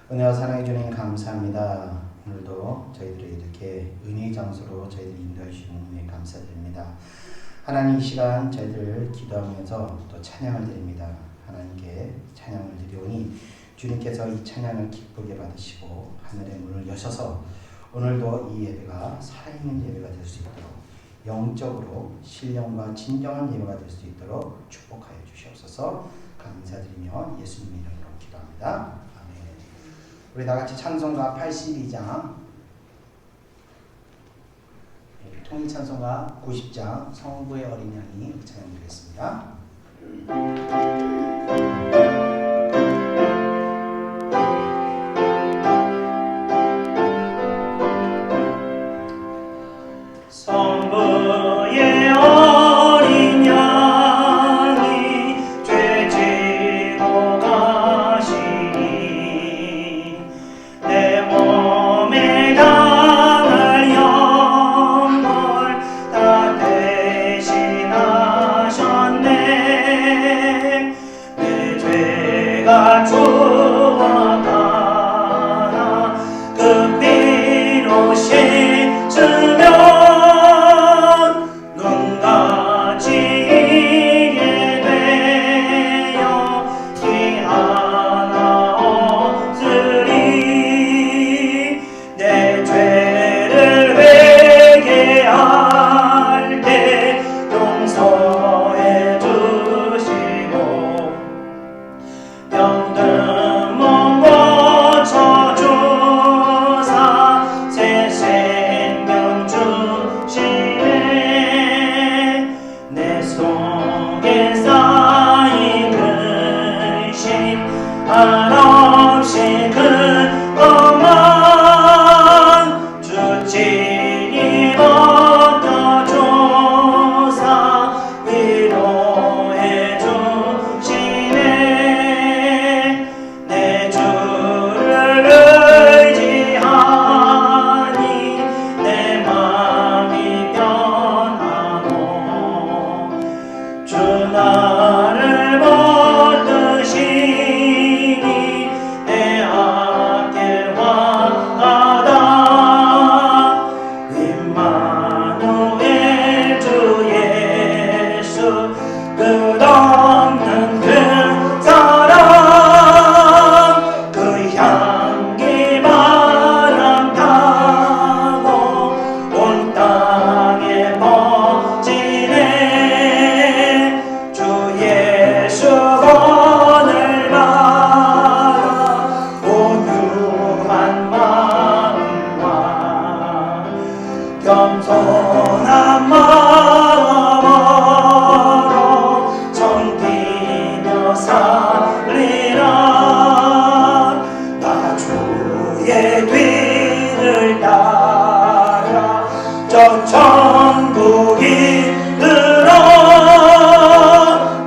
은혜와 사랑해 주님 감사합니다. 오늘도 저희들을 이렇게 은혜의 장소로 저희들을 인도해 주시는 은혜 감사드립니다. 하나님, 이 시간 저희들 기도하면서 또 찬양을 드립니다. 하나님께 찬양을 드리오니 주님께서 이 찬양을 기쁘게 받으시고 하늘의 문을 여셔서 오늘도 이 예배가 살아있는 예배가 될 수 있도록 영적으로 신령과 진정한 예배가 될 수 있도록 축복하여 주시옵소서. 감사드리며 예수님 이름으로 기도합니다. 우리 다같이 찬송가 82장, 통일찬송가 90장 성부의 어린 양이 찬양드리겠습니다. 성부의 어린 양이 죄 지고 가시니 내 몸에 당할 영물 다 대신하셨네. 내 죄가 주어가나 그 피로 씻으며 한없이 큰 것만 주친이 얻어줘서 위로해 주시네. 내 주를 의지하니 내 맘이 변하고 주 나를 붙드시 끝없는 그 사랑, 그 향기 바람 타고 온 땅에 퍼지네. 주 예수 오늘 바라 온유한 마음과 겸손한 마음으로 섬기며 살리라. 나 주의 뒤를 따라 저 천국 이르러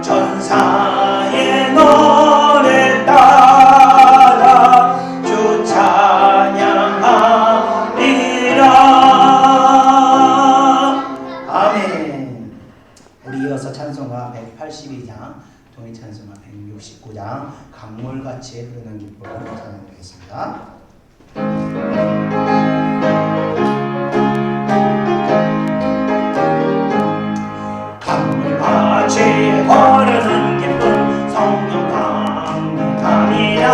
전사의 노래 따라 주 찬양하리라. 아멘. 우리 이어서 찬송가 182장, 통일찬송가 169장 강물같이 흐르는 기쁨을 찬양드리겠습니다. 강물같이 흐르는 기쁨 성령 강림하리라.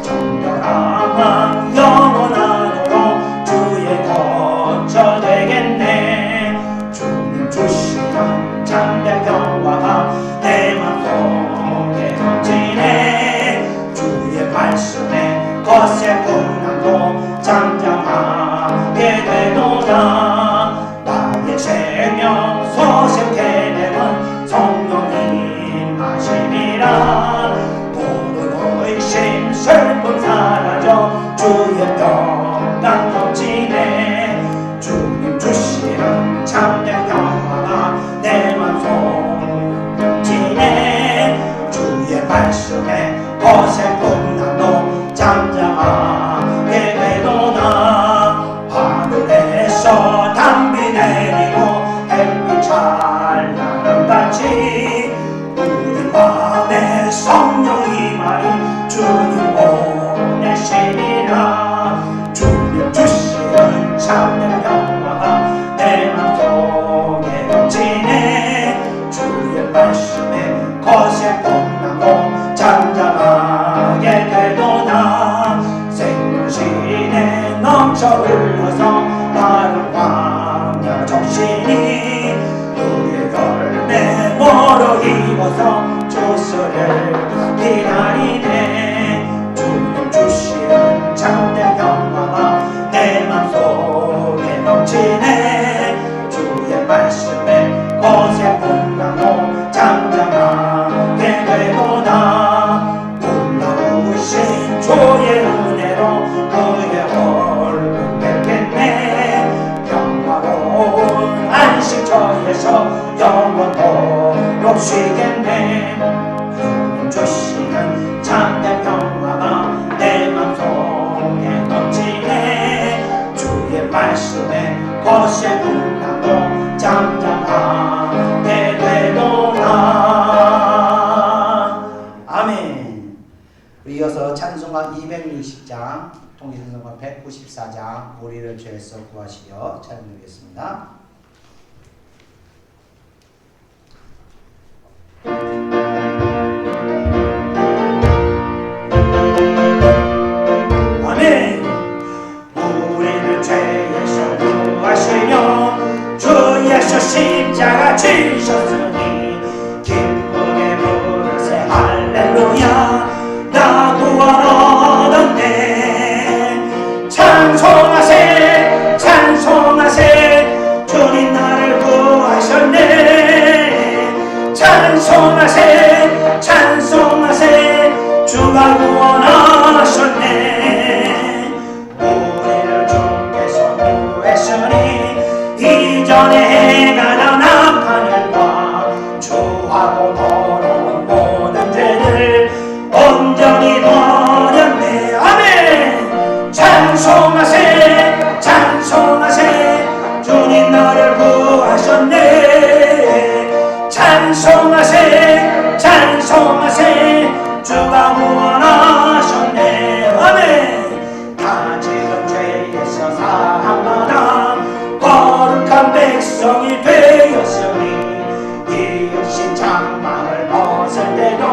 정결함은 영원하도록 주의 거처 되겠네. 주님 주시는 참된 평화가 내 맘속에 넘치네. 주의 말씀에 거센 풍랑도 잠잠하게 되도다. 나의 생명 소생케 되는 성령님 하심이라. 모든 의심 슬픔 사라져 주의 평강 넘치네. 주님 주시는 참된 평화가 내 맘속 넘치네. 주의 말씀에 거센 풍랑도 잠잠하게 되도다. 하늘에서 담비 내리고 햇빛 찬란한 같이 우리 맘에 성령이 말이 주님 보내시 이어서 찬송가 260장, 통기찬송가 194장, 우리를 죄에서 구하시려 찬양드리겠습니다. 아멘. 우리를 죄에서 구하시며 주 예수 십자가 지셨으니 기쁘게 부르세 할렐루야. 나 구원 얻었네. 찬송하세 찬송하세 주님 나를 구하셨네. 찬송하세 찬송하세 주가 구원하셨네. 우리를 주께서 구했으니 이전에 행하던 악한 일과 주하고 더러운 모든 죄를 온전히 버렸네. 아멘. 찬송하세 찬송하세 주님 나를 구하셨네. 찬송하세 찬송하세 주가 구원하셨네. 아멘. 다 지은 죄에서 사함받아 거룩한 백성이 되었으니 이육신 장막을 벗을 때도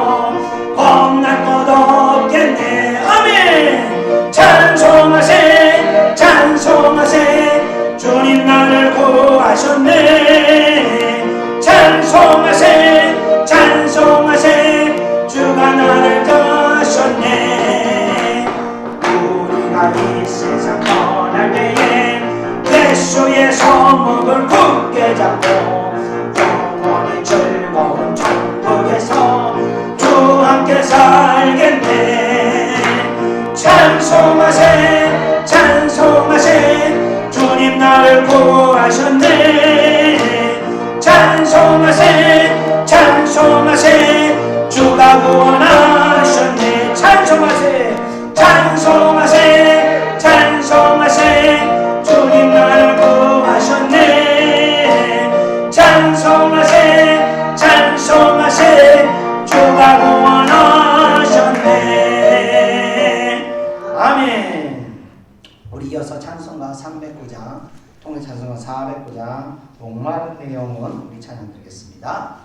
겁날 것 없겠네. 아멘. 찬송하세 찬송하세 주님 나를 구하셨네. 찬송하세 찬송하세 주가 나를 도우셨네. 우리가 이 세상 떠날 때에 예수의 손목을 굳게 잡고 영원히 즐거운 천국에서 주와 함께 살겠네. 찬송하세 찬송하세 주님 나를 구하셨네. 찬송하세 찬송하세 주가 구원하셨네. 찬송하세 찬송하세 찬송하세 주님 나를 구하셨네. 찬송하세 찬송하세 주가 구원하셨네. 아멘. 우리 이어서 찬송가 309장, 통일 찬송가 409장, 목마른 내 영혼 우리 찬양 드리겠습니다.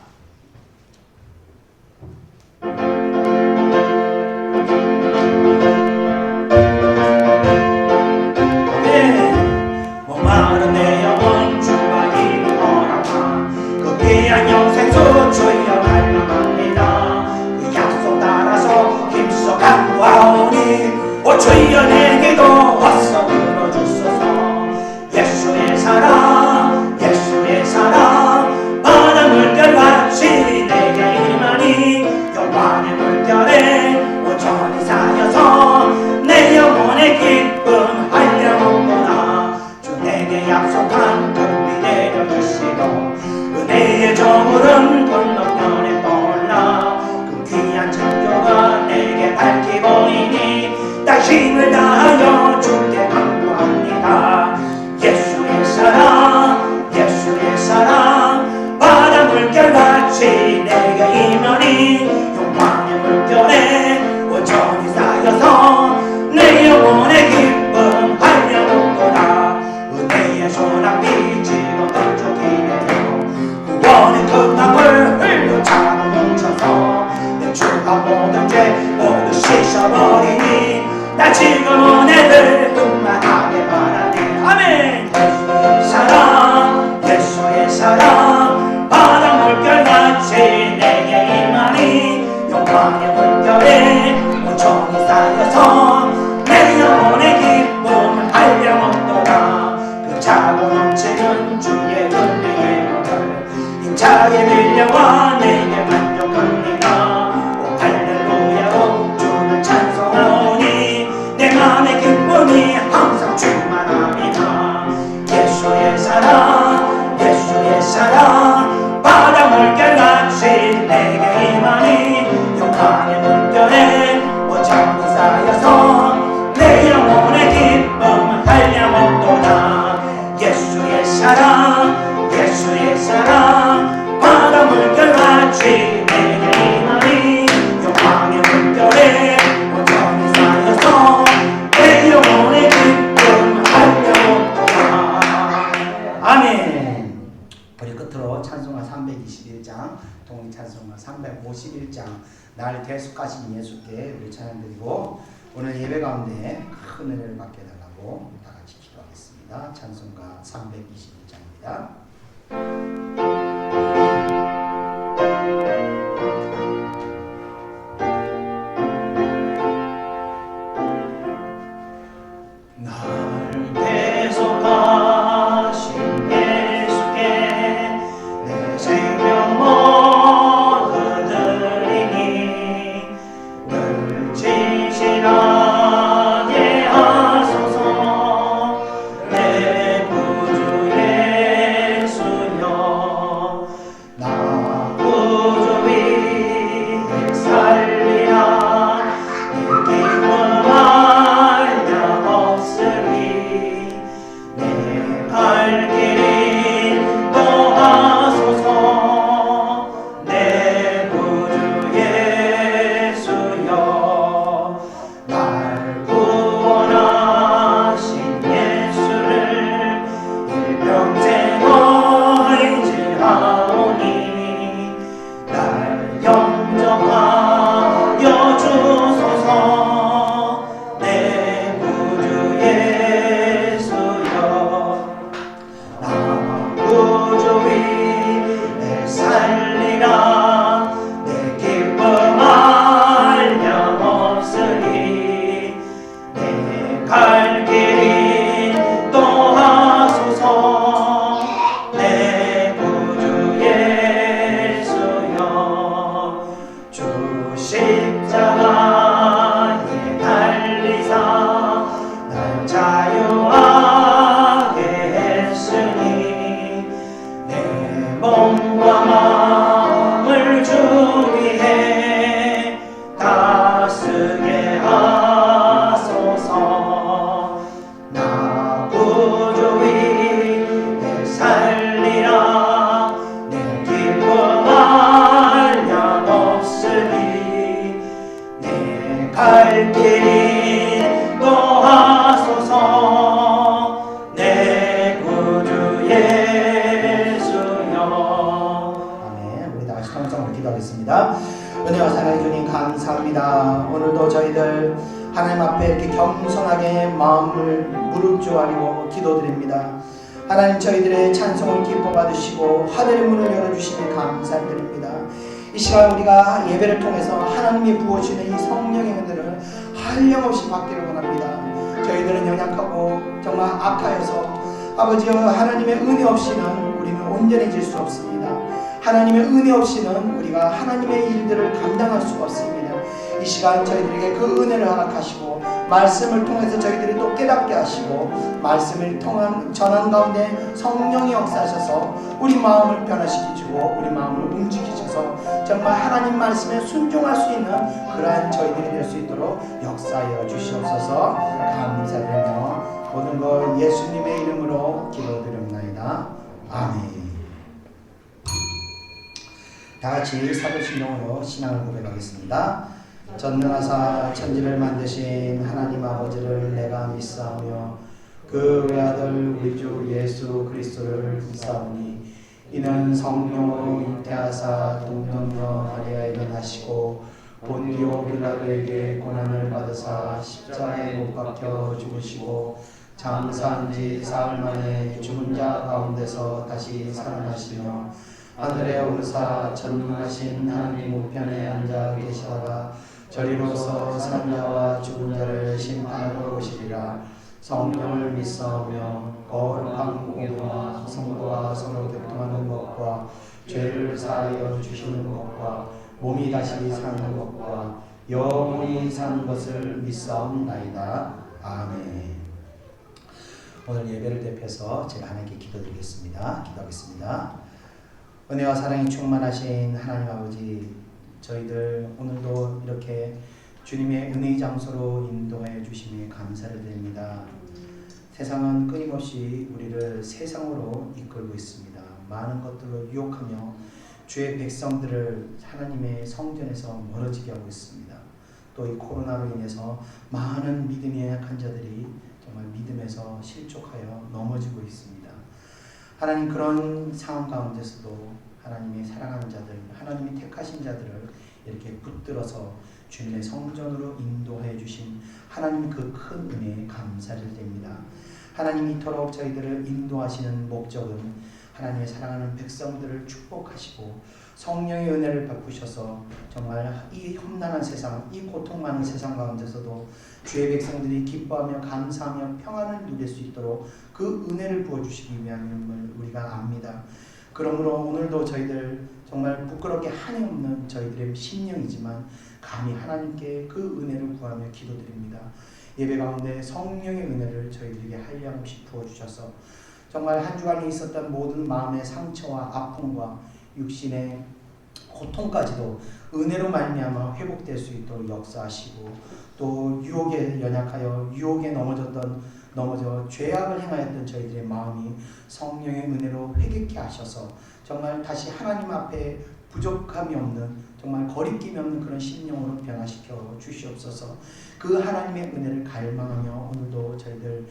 목마른 내 영혼 주가 이미 허락한 그 귀한 영생수 주여 갈망합니다. 그 약속 따라서 힘써 간구하오니 오 주여 내 기도 와서 들어주소서. 예수의 사랑 예수의 사랑 바다 물결같이 내게 임하니 영광의 물결에 온전히 쌓여서 내 영혼의 기쁨 알려먹거나 주 내게 약속한 금비 내려주시고 은혜의 저물은 건너편에 떠올라 그 귀한 창조가 내게 밝히 보이니 나 힘을 다하여 주께 간구합니다. 예수의 사랑 예수의 사랑 바다 물결같이 내게 임하니 영광의 물결에 온전히 쌓여서 내 영혼의 기쁨 알려먹거나 은혜의 소낙 비치고 던져기 내려 구원의 금강을 흘려 차고 뭉쳐서 내 주가 모든 죄 모두 씻어버리니 나 지금 은혜를 충만하게 바라네. 아멘. 예수의 사랑 예수의 사랑 바다 물결같이 내게 임하니 영광의 물결에 온전히 쌓여서 내 영혼의 기쁨을 알려먹더라. 그 차고 넘치는 주의 은혜의 물을 힘차게 밀려와 내게 만족합니다. 오 할렐루야로 주를 찬송하오니 내 맘의 기쁨 351장 날 대속하신 예수께 우리 찬양드리고 오늘 예배 가운데 큰 은혜를 받게 해달라고 다 같이 기도하겠습니다. 찬송가 321장입니다. 은혜와 사랑해 주님 감사합니다. 오늘도 저희들 하나님 앞에 이렇게 겸손하게 마음을 무릎 조아리고 기도드립니다. 하나님 저희들의 찬송을 기뻐 받으시고 하늘의 문을 열어주시니 감사드립니다. 이 시간 우리가 예배를 통해서 하나님이 부어주시는 이 성령의 은혜를 한량없이 받기를 원합니다. 저희들은 연약하고 정말 악하여서 아버지여 하나님의 은혜 없이는 우리는 온전해질 수 없습니다. 하나님의 은혜 없이는 우리가 하나님의 일들을 감당할 수가 없습니다. 이 시간 저희들에게 그 은혜를 허락하시고 말씀을 통해서 저희들이 또 깨닫게 하시고 말씀을 전하는 가운데 성령이 역사하셔서 우리 마음을 변화시키시고 우리 마음을 움직이셔서 정말 하나님 말씀에 순종할 수 있는 그러한 저희들이 될 수 있도록 역사하여 주시옵소서. 감사드리며 모든 것 예수님의 이름으로 기도드립나이다. 아멘. 다같이 사도신경으로 신앙을 고백하겠습니다. 전능하사 천지를 만드신 하나님 아버지를 내가 믿사오며 그 외아들 우리 주 예수 그리스도를 믿사오니 이는 성령으로 잉태하사 동정녀 마리아에게 나시고 본디오 빌라도에게 고난을 받으사 십자가에 못 박혀 죽으시고 장사한 지 사흘 만에 죽은 자 가운데서 다시 살아나시며 하늘에 오르사 전능하신 하나님 우편에 앉아 계시다가 저리로서 사는 자와 죽은 자를 심판하러 오시리라. 성령을 믿사오며 거룩한 공의와 성도와 서로 교통하는 것과 죄를 사하여 주시는 것과 몸이 다시 사는 것과 영원히 사는 것을 믿사옵나이다. 아멘. 오늘 예배를 대표해서 제가 하나님께 기도드리겠습니다. 기도하겠습니다. 은혜와 사랑이 충만하신 하나님 아버지, 저희들 오늘도 이렇게 주님의 은혜의 장소로 인도하여 주심에 감사를 드립니다. 세상은 끊임없이 우리를 세상으로 이끌고 있습니다. 많은 것들로 유혹하며 주의 백성들을 하나님의 성전에서 멀어지게 하고 있습니다. 또 이 코로나로 인해서 많은 믿음이 약한 자들이 정말 믿음에서 실족하여 넘어지고 있습니다. 하나님, 그런 상황 가운데서도 하나님의 사랑하는 자들, 하나님이 택하신 자들을 이렇게 붙들어서 주님의 성전으로 인도하여 주신 하나님 그 큰 은혜에 감사를 드립니다. 하나님이 이토록 저희들을 인도하시는 목적은 하나님의 사랑하는 백성들을 축복하시고 성령의 은혜를 베푸셔서 정말 이 험난한 세상, 이 고통 많은 세상 가운데서도 주의 백성들이 기뻐하며 감사하며 평안을 누릴 수 있도록 그 은혜를 부어주시기 위함을 우리가 압니다. 그러므로 오늘도 저희들 정말 부끄럽게 한이 없는 저희들의 심령이지만 감히 하나님께 그 은혜를 구하며 기도드립니다. 예배 가운데 성령의 은혜를 저희들에게 한량없이 부어주셔서 정말 한 주간에 있었던 모든 마음의 상처와 아픔과 육신의 고통까지도 은혜로 말미암아 회복될 수 있도록 역사하시고 또 유혹에 연약하여 유혹에 넘어져 죄악을 행하였던 저희들의 마음이 성령의 은혜로 회개케 하셔서 정말 다시 하나님 앞에 부족함이 없는 정말 거리낌이 없는 그런 심령으로 변화시켜 주시옵소서. 그 하나님의 은혜를 갈망하며 오늘도 저희들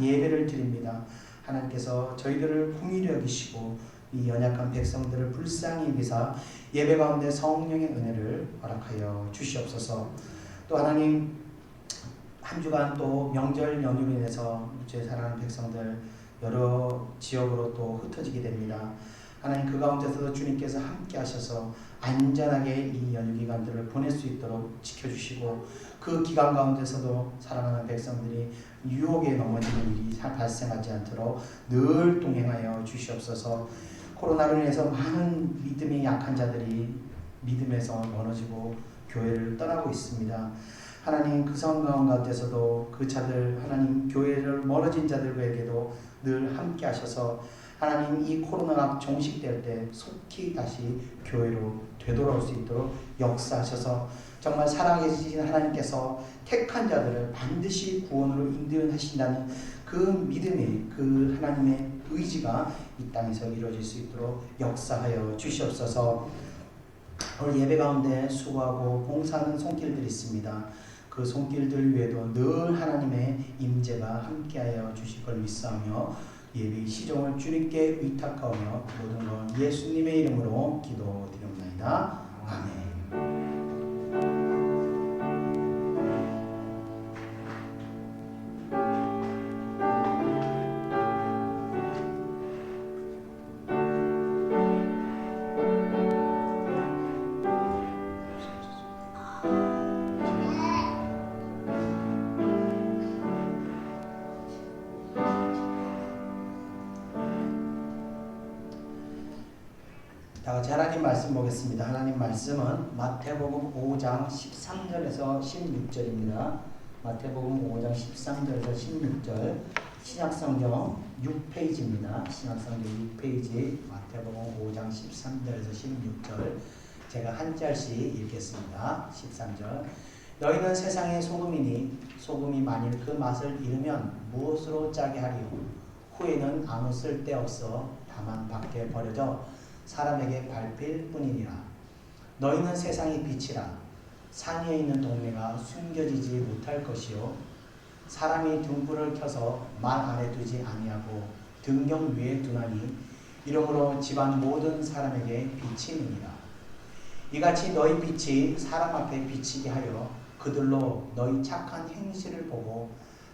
예배를 드립니다. 하나님께서 저희들을 긍휼히 여기시고 이 연약한 백성들을 불쌍히 여기사 예배 가운데 성령의 은혜를 허락하여 주시옵소서. 또 하나님 한 주간 또 명절 연휴로 인해서 제 사랑하는 백성들 여러 지역으로 또 흩어지게 됩니다. 하나님 그 가운데서도 주님께서 함께 하셔서 안전하게 이 연휴 기간들을 보낼 수 있도록 지켜주시고 그 기간 가운데서도 사랑하는 백성들이 유혹에 넘어지는 일이 발생하지 않도록 늘 동행하여 주시옵소서. 코로나로 인해서 많은 믿음이 약한 자들이 믿음에서 멀어지고 교회를 떠나고 있습니다. 하나님 그 상황 가운데서도 그 자들 하나님 교회를 멀어진 자들에게도 늘 함께 하셔서 하나님 이 코로나가 종식될 때 속히 다시 교회로 되돌아올 수 있도록 역사하셔서 정말 살아계신 하나님께서 택한 자들을 반드시 구원으로 인도하신다는 그 믿음의 그 하나님의 의지가 이 땅에서 이루어질 수 있도록 역사하여 주시옵소서. 오늘 예배 가운데 수고하고 봉사하는 손길들이 있습니다. 그 손길들 위에도 늘 하나님의 임재가 함께하여 주실 걸 믿사하며 예배 시종을 주님께 의탁하며 모든 것 예수님의 이름으로 기도드립니다. 아멘. 다 같이 하나님 말씀 보겠습니다. 하나님 말씀은 마태복음 5장 13절에서 16절입니다. 마태복음 5장 13절에서 16절 신약성경 6페이지입니다. 신약성경 6페이지 마태복음 5장 13절에서 16절 제가 한 절씩 읽겠습니다. 13절 너희는 세상의 소금이니 소금이 만일 그 맛을 잃으면 무엇으로 짜게 하리요 후에는 아무 쓸데없어 다만 밖에 버려져 사람에게 밟힐 뿐이니라. 너희는 세상의 빛이라. 산 위에 있는 동네가 숨겨지지 못할 것이요 사람이 등불을 켜서 말 아래 두지 아니하고 등경 위에 두나니 이러므로 집안 모든 사람에게 비치느니라. 이같이 너희 빛이 사람 앞에 비치게 하여 그들로 너희 착한 행실을 보고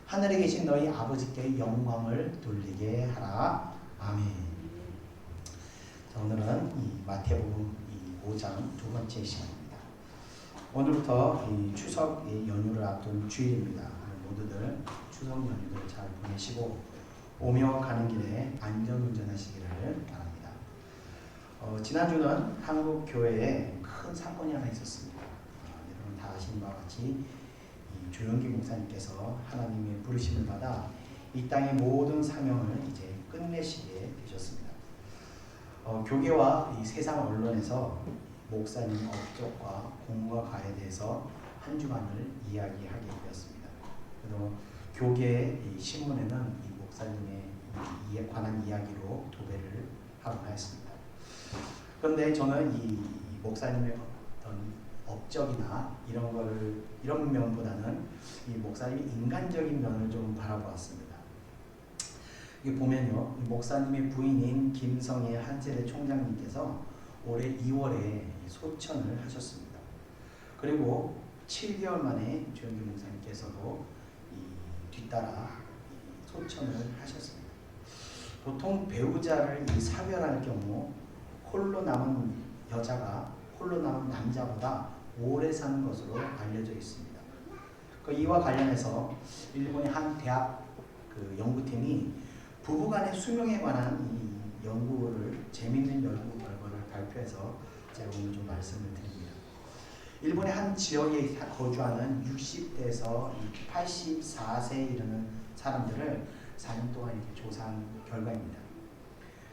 하늘에 계신 너희 아버지께 영광을 돌리게 하라. 아멘. 오늘은 이 마태복음 5장 두 번째 시간입니다. 오늘부터 이 추석 연휴를 앞둔 주일입니다. 모두들 추석 연휴를 잘 보내시고 오며 가는 길에 안전운전하시기를 바랍니다. 지난주는 한국 교회에 큰 사건이 하나 있었습니다. 여러분 다 아시는 바와 같이 조영기 목사님께서 하나님의 부르심을 받아 이 땅의 모든 사명을 이제 끝내시게 되셨습니다. 교계와 이 세상 언론에서 목사님 업적과 공과 가에 대해서 한 주간을 이야기하게 되었습니다. 그래서 교계 이 신문에는 이 목사님에 관한 이야기로 도배를 하곤 하였습니다. 그런데 저는 이 목사님의 어떤 업적이나 이런 면보다는 이 목사님의 인간적인 면을 좀 바라보았습니다. 여기 보면요, 목사님의 부인인 김성애 한세대 총장님께서 올해 2월에 소천을 하셨습니다. 그리고 7개월 만에 주영기 목사님께서도 뒤따라 소천을 하셨습니다. 보통 배우자를 사별할 경우 홀로 남은 여자가 홀로 남은 남자보다 오래 사는 것으로 알려져 있습니다. 이와 관련해서 일본의 한 대학 연구팀이 부부간의 수명에 관한 이 연구를 재미있는 연구 결과를 발표해서 제가 오늘 좀 말씀을 드립니다. 일본의 한 지역에 거주하는 60대에서 84세에 이르는 사람들을 4년 동안 이렇게 조사한 결과입니다.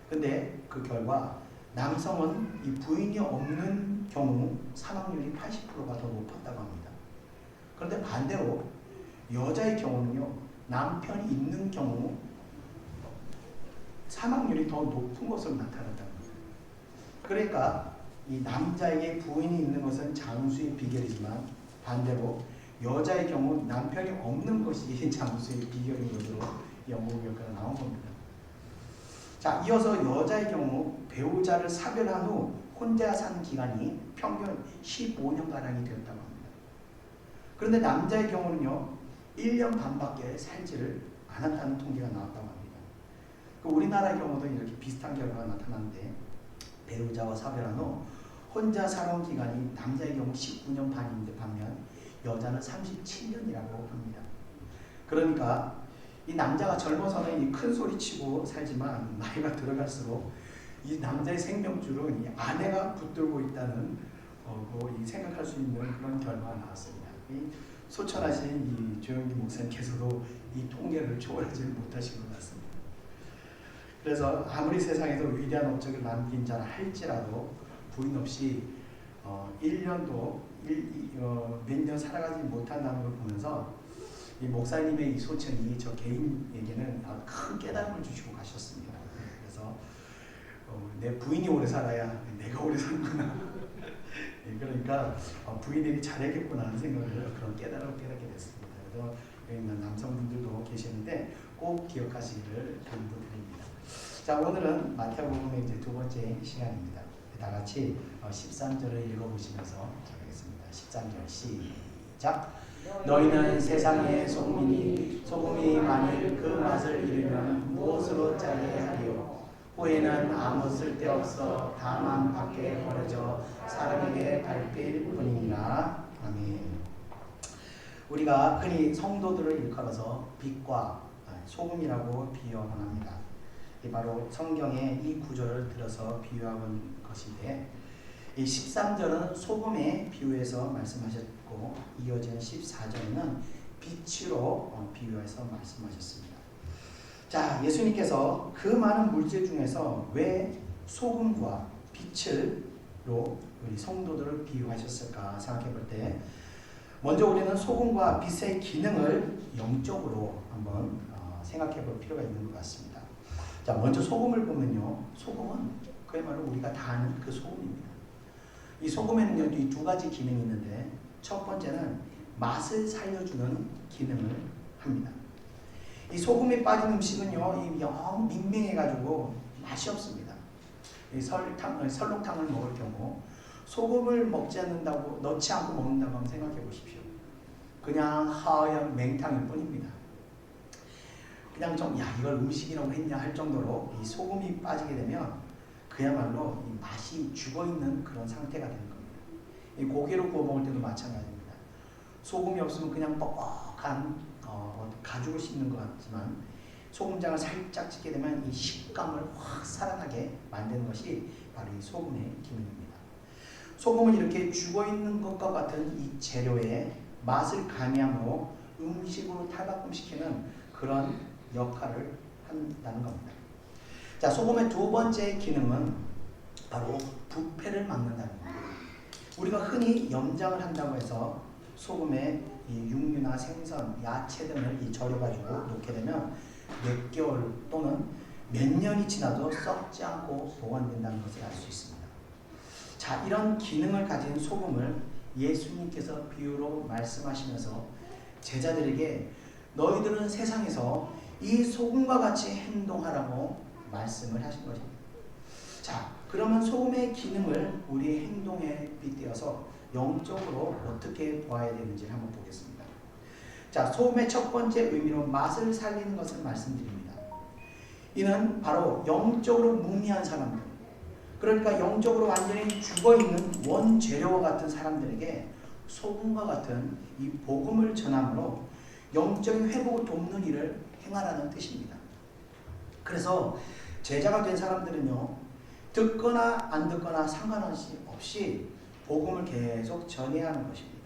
근데 그 결과 남성은 이 부인이 없는 경우 사망률이 80%가 더 높았다고 합니다. 그런데 반대로 여자의 경우는요, 남편이 있는 경우 사망률이 더 높은 것으로 나타났다는 거예요. 그러니까 이 남자에게 부인이 있는 것은 장수의 비결이지만 반대로 여자의 경우 남편이 없는 것이 장수의 비결인 것으로 연구 결과가 나온 겁니다. 자, 이어서 여자의 경우 배우자를 사별한 후 혼자 산 기간이 평균 15년가량이 되었다고 합니다. 그런데 남자의 경우는요, 1년 반밖에 살지를 않았다는 통계가 나왔다고 합니다. 우리나라의 경우도 이렇게 비슷한 결과가 나타났는데 배우자와 사별한 후 혼자 살아온 기간이 남자의 경우 19년 반인데 반면 여자는 37년이라고 합니다. 그러니까 이 남자가 젊어서는 큰 소리 치고 살지만 나이가 들어갈수록 이 남자의 생명줄은 이 아내가 붙들고 있다는 생각할 수 있는 그런 결과가 나왔습니다. 이 소천하신 이 조영기 목사님께서도 이 통계를 초월하지 못하신 것 같습니다. 그래서 아무리 세상에서 위대한 업적을 남긴 자라 할지라도 부인 없이 1년도 몇 년 살아가지 못한다는 걸 보면서 이 목사님의 이 소천이 저 개인에게는 큰 깨달음을 주시고 가셨습니다. 그래서 내 부인이 오래 살아야 내가 오래 사는구나. 그러니까 부인에게 잘해야겠구나 하는 생각을 그런 깨달음을 깨닫게 됐습니다. 그래서 여기 있는 남성분들도 계시는데 꼭 기억하시기를 당부드립니다. 자, 오늘은 마태복음의 이제 두 번째 시간입니다. 다 같이 13절을 읽어보시면서 하겠습니다. 13절 시작. 너희는 세상의 소금이니 소금이 만일 그 맛을 잃으면 무엇으로 짜게 하리요? 후에는 아무 쓸데없어 다만 밖에 버려져 사람에게 밟힐 뿐이니라. 아멘. 우리가 흔히 성도들을 일컬어서 빛과 소금이라고 비유합니다. 바로 성경의 이 구절을 들어서 비유한 것인데, 이 13절은 소금에 비유해서 말씀하셨고 이어지는 14절은 빛으로 비유해서 말씀하셨습니다. 자, 예수님께서 그 많은 물질 중에서 왜 소금과 빛을로 우리 성도들을 비유하셨을까 생각해 볼 때, 먼저 우리는 소금과 빛의 기능을 영적으로 한번 생각해 볼 필요가 있는 것 같습니다. 자, 먼저 소금을 보면요, 소금은 그야말로 우리가 다 아는 그 소금입니다. 이 소금에는요, 이 두 가지 기능이 있는데, 첫 번째는 맛을 살려주는 기능을 합니다. 이 소금이 빠진 음식은요, 영 밍밍해가지고 맛이 없습니다. 이 설렁탕을 먹을 경우 소금을 넣지 않고 먹는다고 한번 생각해 보십시오. 그냥 하얀 맹탕일 뿐입니다. 그냥 이걸 음식이라고 했냐 할 정도로 이 소금이 빠지게 되면 그야말로 이 맛이 죽어있는 그런 상태가 되는 겁니다. 이 고기를 구워 먹을 때도 마찬가지입니다. 소금이 없으면 그냥 뻑뻑한 가죽을 씹는 것 같지만 소금장을 살짝 찍게 되면 이 식감을 확 살아나게 만드는 것이 바로 이 소금의 기능입니다. 소금은 이렇게 죽어있는 것과 같은 이 재료의 맛을 가미함으로 음식으로 탈바꿈시키는 그런 역할을 한다는 겁니다. 자, 소금의 두 번째 기능은 바로 부패를 막는다는 겁니다. 우리가 흔히 염장을 한다고 해서 소금에 이 육류나 생선, 야채 등을 절여가지고 놓게 되면 몇 개월 또는 몇 년이 지나도 썩지 않고 보관된다는 것을 알 수 있습니다. 자, 이런 기능을 가진 소금을 예수님께서 비유로 말씀하시면서 제자들에게 너희들은 세상에서 이 소금과 같이 행동하라고 말씀을 하신 것입니다. 자, 그러면 소금의 기능을 우리의 행동에 빗대어서 영적으로 어떻게 보아야 되는지 한번 보겠습니다. 자, 소금의 첫 번째 의미로 맛을 살리는 것을 말씀드립니다. 이는 바로 영적으로 무미한 사람들, 그러니까 영적으로 완전히 죽어있는 원재료와 같은 사람들에게 소금과 같은 이 복음을 전함으로 영적인 회복을 돕는 일을 행하라는 뜻입니다. 그래서 제자가 된 사람들은요, 듣거나 안 듣거나 상관없이 복음을 계속 전해야 하는 것입니다.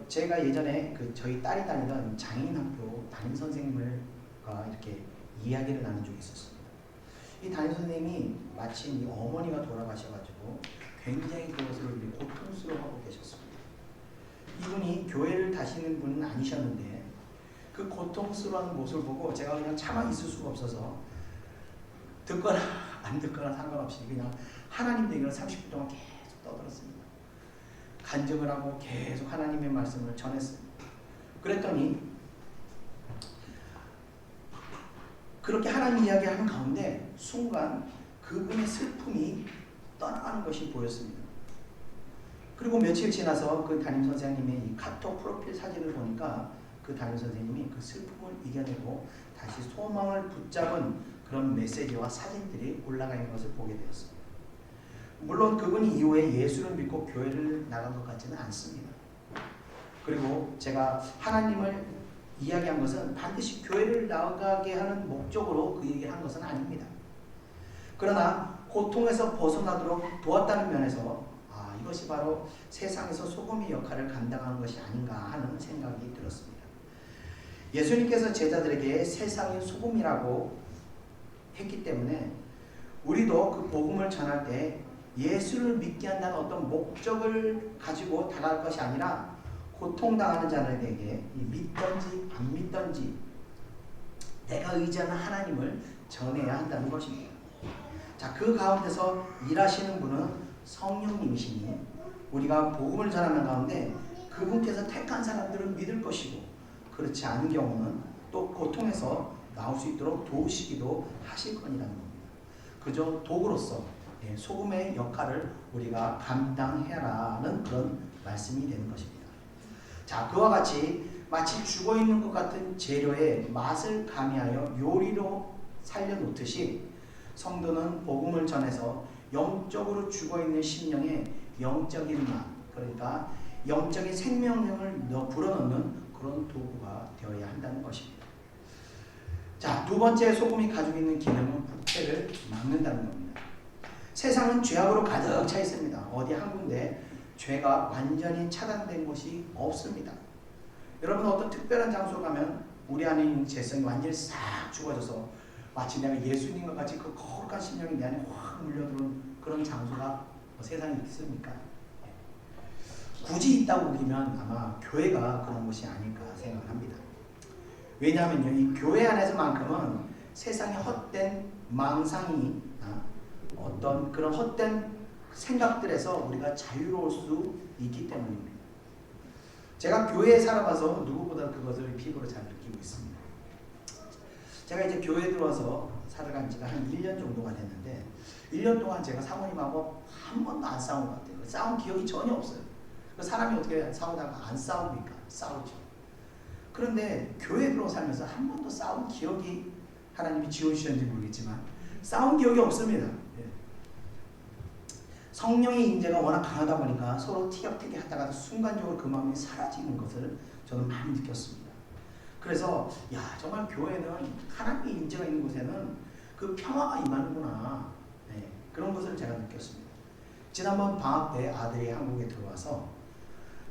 제가 예전에 저희 딸이 다니던 장인학교 담임선생님과 이렇게 이야기를 나눈 적이 있었습니다. 이 담임선생님이 마침 이 어머니가 돌아가셔가지고 굉장히 그것을 고통스러워하고 계셨습니다. 이분이 교회를 다니는 분은 아니셨는데 그 고통스러운 모습을 보고 제가 그냥 차마 있을 수가 없어서 듣거나 안 듣거나 상관없이 그냥 하나님 얘기를 30분 동안 계속 떠들었습니다. 간증을 하고 계속 하나님의 말씀을 전했습니다. 그랬더니 그렇게 하나님 이야기하는 가운데 순간 그분의 슬픔이 떠나가는 것이 보였습니다. 그리고 며칠 지나서 그 담임선생님의 이 카톡 프로필 사진을 보니까 그 담임선생님이 그 슬픔을 이겨내고 다시 소망을 붙잡은 그런 메시지와 사진들이 올라가 있는 것을 보게 되었습니다. 물론 그분이 이후에 예수를 믿고 교회를 나간 것 같지는 않습니다. 그리고 제가 하나님을 이야기한 것은 반드시 교회를 나가게 하는 목적으로 그 얘기를 한 것은 아닙니다. 그러나 고통에서 벗어나도록 도왔다는 면에서 이것이 바로 세상에서 소금의 역할을 감당하는 것이 아닌가 하는 생각이 들었습니다. 예수님께서 제자들에게 세상의 소금이라고 했기 때문에 우리도 그 복음을 전할 때 예수를 믿게 한다는 어떤 목적을 가지고 다가갈 것이 아니라 고통당하는 자들에게 믿든지 안 믿든지 내가 의지하는 하나님을 전해야 한다는 것입니다. 자, 그 가운데서 일하시는 분은 성령님이시니 우리가 복음을 전하는 가운데 그분께서 택한 사람들은 믿을 것이고 그렇지 않은 경우는 또 고통에서 나올 수 있도록 도우시기도 하실 거니라는 겁니다. 그저 도구로서 소금의 역할을 우리가 감당해라는 그런 말씀이 되는 것입니다. 자, 그와 같이 마치 죽어있는 것 같은 재료의 맛을 가미하여 요리로 살려놓듯이 성도는 복음을 전해서 영적으로 죽어있는 심령에 영적인 맛, 그러니까 영적인 생명력을 불어넣는 그런 도구가 되어야 한다는 것입니다. 자, 두 번째 소금이 가지고 있는 기능은 부패를 막는다는 겁니다. 세상은 죄악으로 가득 차 있습니다. 어디 한 군데 죄가 완전히 차단된 곳이 없습니다. 여러분 어떤 특별한 장소 가면 우리 안에 있는 죄성이 완전히 싹 죽어져서 마치 내가 예수님과 같이 그 거룩한 심령이 내 안에 확 물려들어온 그런 장소가 세상에 있습니까? 굳이 있다고 그러면 아마 교회가 그런 곳이 아닐까 생각합니다. 왜냐하면요, 이 교회 안에서만큼은 세상의 헛된 망상이 어떤 그런 헛된 생각들에서 우리가 자유로울 수 있기 때문입니다. 제가 교회에 살아봐서 누구보다 그것을 피부로 잘 느끼고 있습니다. 제가 이제 교회에 들어와서 살아간 지가 한 1년 정도가 됐는데 1년 동안 제가 사모님하고 한 번도 안 싸운 것 같아요. 싸운 기억이 전혀 없어요. 사람이 어떻게 싸우다가 안 싸웁니까? 싸우죠. 그런데 교회에 들어와 살면서 한 번도 싸운 기억이 하나님이 지어주셨는지 모르겠지만 싸운 기억이 없습니다. 성령의 임재가 워낙 강하다 보니까 서로 티격태격 하다가 순간적으로 그 마음이 사라지는 것을 저는 많이 느꼈습니다. 그래서 정말 교회는 하나님의 임재가 있는 곳에는 그 평화가 임하는구나, 그런 것을 제가 느꼈습니다. 지난번 방학 때 아들이 한국에 들어와서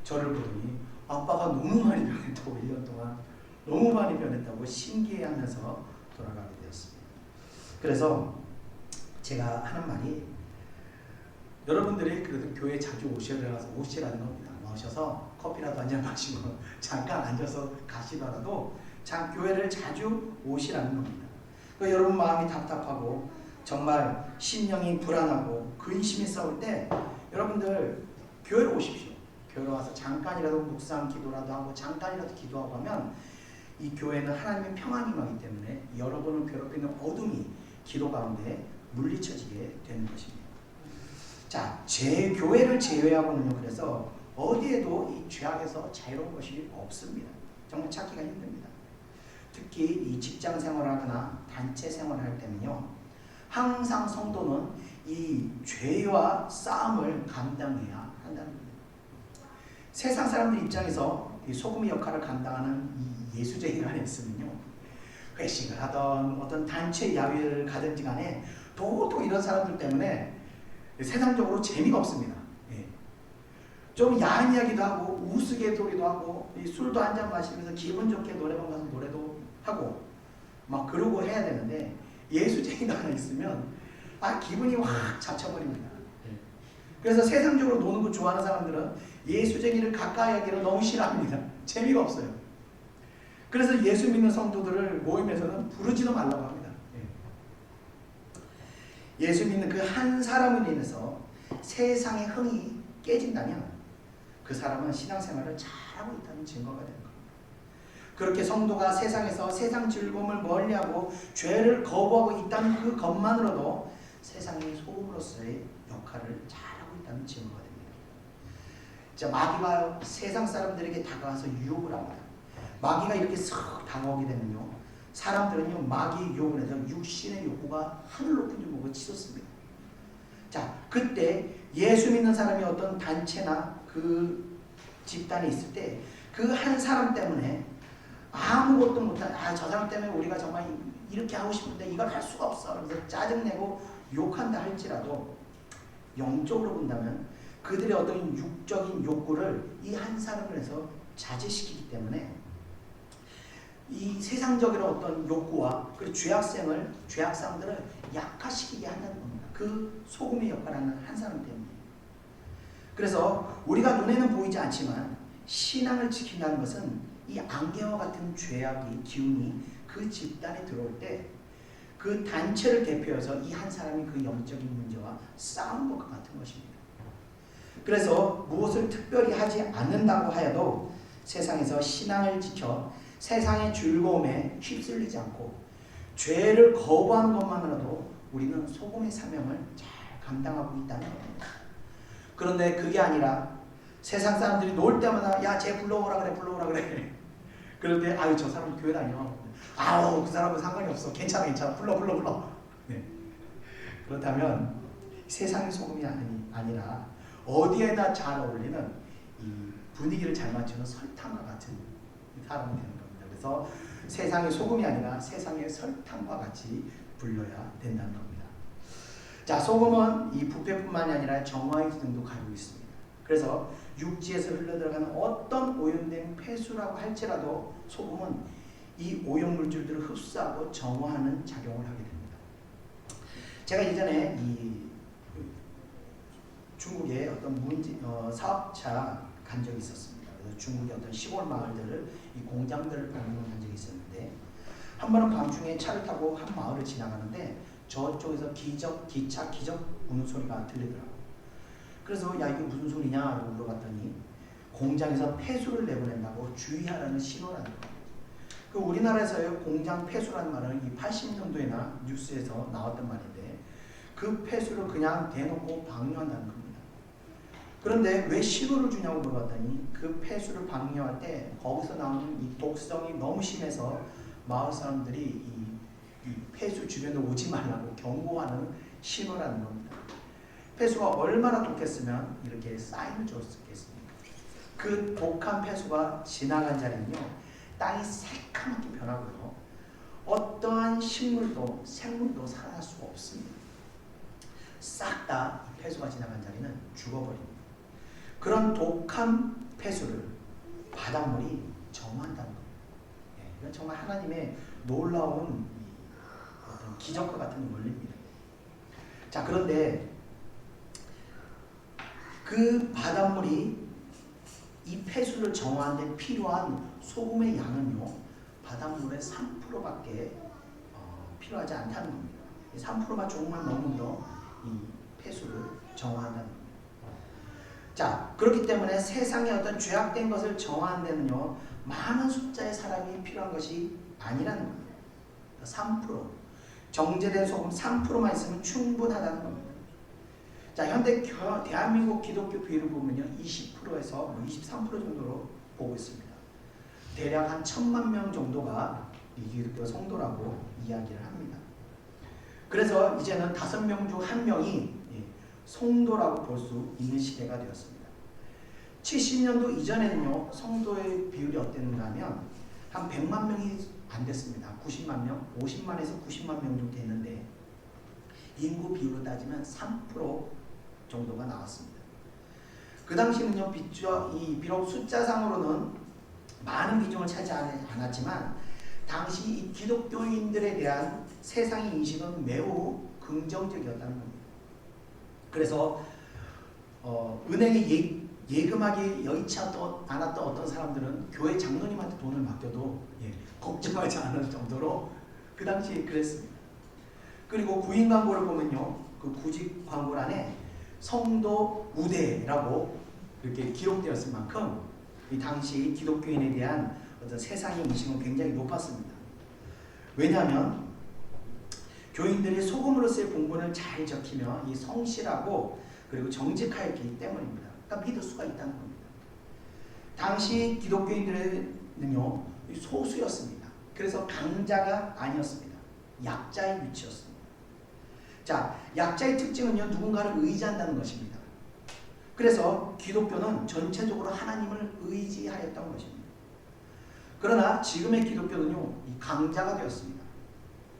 저를 보더니 아빠가 너무 많이 변했다고 1년 동안 너무 많이 변했다고 신기해하면서 돌아가게 되었습니다. 그래서 제가 하는 말이 여러분들이 그래도 교회 자주 오시라는 겁니다. 오셔서 커피라도 한잔 마시고 잠깐 앉아서 가시더라도 교회를 자주 오시라는 겁니다. 그러니까 여러분 마음이 답답하고 정말 심령이 불안하고 근심이 싸울 때 여러분들 교회로 오십시오. 교회로 와서 잠깐이라도 묵상 기도라도 하고 잠깐이라도 기도하고 하면 이 교회는 하나님의 평안이 임하기 때문에 여러분을 괴롭히는 어둠이 기도 가운데 물리쳐지게 되는 것입니다. 자, 제 교회를 제외하고는요, 그래서 어디에도 이 죄악에서 자유로운 것이 없습니다. 정말 찾기가 힘듭니다. 특히 이 직장 생활하거나 단체 생활할 때는요, 항상 성도는 이 죄와 싸움을 감당해야 한다는 겁니다. 세상 사람들 입장에서 이 소금의 역할을 감당하는 이 예수쟁이가 있으면요, 회식을 하던 어떤 단체 야외를 가든지 간에 도통 이런 사람들 때문에 세상적으로 재미가 없습니다. 예. 좀 야한 이야기도 하고 우스갯소리도 하고 이 술도 한잔 마시면서 기분 좋게 노래방 가서 노래도 하고 막 그러고 해야 되는데, 예수쟁이가 하나 있으면 기분이 확 잡쳐버립니다. 그래서 세상적으로 노는 거 좋아하는 사람들은 예수쟁이를 가까이 하기를 너무 싫어합니다. 재미가 없어요. 그래서 예수 믿는 성도들을 모임에서는 부르지도 말라고 합니다. 예수 믿는 그 한 사람으로 인해서 세상의 흥이 깨진다면 그 사람은 신앙생활을 잘하고 있다는 증거가 되는 겁니다. 그렇게 성도가 세상에서 세상 즐거움을 멀리하고 죄를 거부하고 있다는 그 것만으로도 세상의 소금으로서의 역할을 잘하고 있다는 증거가 됩니다. 자, 마귀가 세상 사람들에게 다가와서 유혹을 합니다. 마귀가 이렇게 쓱 다가오게 되면요, 사람들은요, 마귀의 유혹을 해서 육신의 욕구가 하늘 높은 유혹을 치솟습니다. 자, 그때 예수 믿는 사람이 어떤 단체나 그 집단에 있을 때 그 한 사람 때문에 아무것도 못한, 저 사람 때문에 우리가 정말 이렇게 하고 싶은데 이걸 할 수가 없어, 그래서 짜증내고 욕한다 할지라도 영적으로 본다면 그들의 어떤 육적인 욕구를 이 한 사람을 해서 자제시키기 때문에 이 세상적인 어떤 욕구와 그 죄악상들을 약화시키게 한다는 겁니다. 그 소금의 역할하는 한 사람 때문에. 그래서 우리가 눈에는 보이지 않지만 신앙을 지킨다는 것은 이 안개와 같은 죄악의 기운이 그 집단에 들어올 때 그 단체를 대표해서 이 한 사람이 그 영적인 문제와 싸우는 것과 같은 것입니다. 그래서 무엇을 특별히 하지 않는다고 하여도 세상에서 신앙을 지켜 세상의 즐거움에 휩쓸리지 않고 죄를 거부하는 것만으로도 우리는 소금의 사명을 잘 감당하고 있다는 겁니다. 그런데 그게 아니라 세상 사람들이 놀 때마다 야, 쟤 불러오라 그래, 불러오라 그래. 그런데 저 사람 교회 다녀. 그 사람은 상관이 없어. 괜찮아. 불러. 네. 그렇다면 세상의 소금이 아니라 어디에나 잘 어울리는 이 분위기를 잘 맞추는 설탕과 같은 사람이 되는 겁니다. 그래서 세상의 소금이 아니라 세상의 설탕과 같이 불려야 된다는 겁니다. 자, 소금은 이 부패뿐만이 아니라 정화의 기능도 가지고 있습니다. 그래서 육지에서 흘러들어가는 어떤 오염된 폐수라고 할지라도 소금은 이 오염물질들을 흡수하고 정화하는 작용을 하게 됩니다. 제가 예전에 이 중국에 어떤 사업차 간 적이 있었습니다. 그래서 중국의 어떤 시골 마을들을, 이 공장들을 방문한 적이 있었는데, 한 번은 밤중에 차를 타고 한 마을을 지나가는데 저쪽에서 기차 기적 우는 소리가 들리더라고요. 그래서 야, 이게 무슨 소리냐고 물어봤더니 공장에서 폐수를 내보낸다고 주의하라는 신호라는 거예요. 그 우리나라에서의 공장 폐수라는 말은 이 80년도에나 뉴스에서 나왔던 말인데, 그 폐수를 그냥 대놓고 방류한다는 겁니다. 그런데 왜 신호를 주냐고 물어봤더니 그 폐수를 방류할 때 거기서 나오는 이 독성이 너무 심해서 마을 사람들이 이 폐수 주변에 오지 말라고 경고하는 신호라는 겁니다. 폐수가 얼마나 독했으면 이렇게 사인을 줬겠습니까? 그 독한 폐수가 지나간 자리는요, 땅이 새카맣게 변하고요, 어떠한 식물도 생물도 살아날 수가 없습니다. 싹 다 폐수가 지나간 자리는 죽어버립니다. 그런 독한 폐수를 바닷물이 정화한다는 겁니다. 이건 정말 하나님의 놀라운 어떤 기적과 같은 원리입니다. 자, 그런데 그 바닷물이 이 폐수를 정화하는 데 필요한 소금의 양은요, 바닷물의 3%밖에 필요하지 않다는 겁니다. 3%만 조금만 넣으면 이 폐수를 정화한다는 겁니다. 자, 그렇기 때문에 세상에 어떤 죄악된 것을 정화하는 데는요, 많은 숫자의 사람이 필요한 것이 아니라는 겁니다. 3%. 정제된 소금 3%만 있으면 충분하다는 겁니다. 자, 현대 대한민국 기독교 비율을 보면요, 20%에서 23% 정도로 보고 있습니다. 대략 한 1,000만 명 정도가 이 기독교 성도라고 이야기를 합니다. 그래서 이제는 5명 중 1명이 성도라고 볼 수 있는 시대가 되었습니다. 70년도 이전에는요, 성도의 비율이 어땠는가 하면 한 100만 명이 안 됐습니다. 90만 명, 50만에서 90만 명 정도 됐는데 인구 비율로 따지면 3% 정도가 나왔습니다. 그 당시는요, 비록 숫자상으로는 많은 비중을 차지하지 않았지만 당시 이 기독교인들에 대한 세상의 인식은 매우 긍정적이었다는 겁니다. 그래서 은행에 예금하기 여의치 않았던 어떤 사람들은 교회 장로님한테 돈을 맡겨도 걱정하지 않을 정도로 그 당시에 그랬습니다. 그리고 구인 광고를 보면요, 그 구직 광고 안에 성도 우대라고 이렇게 기록되었을 만큼 이 당시 기독교인에 대한 어떤 세상의 인식은 굉장히 높았습니다. 왜냐하면 교인들이 소금으로서의 본분을 잘 지키며 이 성실하고 그리고 정직하였기 때문입니다. 그러니까 믿을 수가 있다는 겁니다. 당시 기독교인들은요, 소수였습니다. 그래서 강자가 아니었습니다. 약자의 위치였습니다. 자, 약자의 특징은요, 누군가를 의지한다는 것입니다. 그래서 기독교는 전체적으로 하나님을 의지하였던 것입니다. 그러나 지금의 기독교는요, 이 강자가 되었습니다.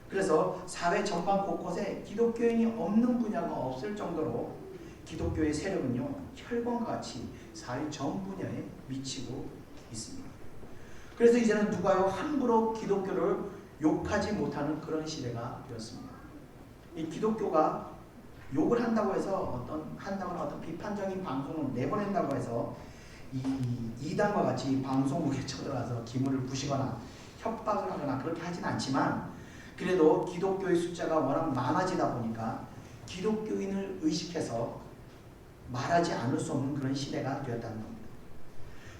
그래서 사회 전반 곳곳에 기독교인이 없는 분야가 없을 정도로 기독교의 세력은요, 혈관과 같이 사회 전 분야에 미치고 있습니다. 그래서 이제는 누가요, 함부로 기독교를 욕하지 못하는 그런 시대가 되었습니다. 이 기독교가 욕을 한다고 해서 어떤 비판적인 방송을 내보낸다고 해서 이단과 같이 방송국에 쳐들어가서 기물을 부시거나 협박을 하거나 그렇게 하진 않지만 그래도 기독교의 숫자가 워낙 많아지다 보니까 기독교인을 의식해서 말하지 않을 수 없는 그런 시대가 되었다는 겁니다.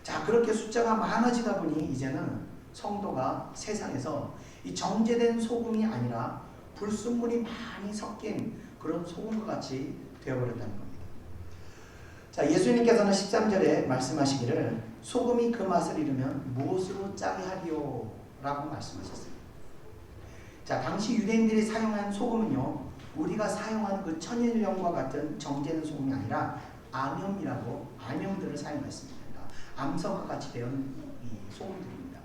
자, 그렇게 숫자가 많아지다 보니 이제는 성도가 세상에서 이 정제된 소금이 아니라 불순물이 많이 섞인 그런 소금과 같이 되어버렸다는 겁니다. 자, 예수님께서는 13절에 말씀하시기를 소금이 그 맛을 잃으면 무엇으로 짜게 하리요? 라고 말씀하셨습니다. 자, 당시 유대인들이 사용한 소금은요, 우리가 사용한 그 천일염과 같은 정제된 소금이 아니라 암염들을 사용했습니다. 그러니까 암석과 같이 되어 이 소금들입니다.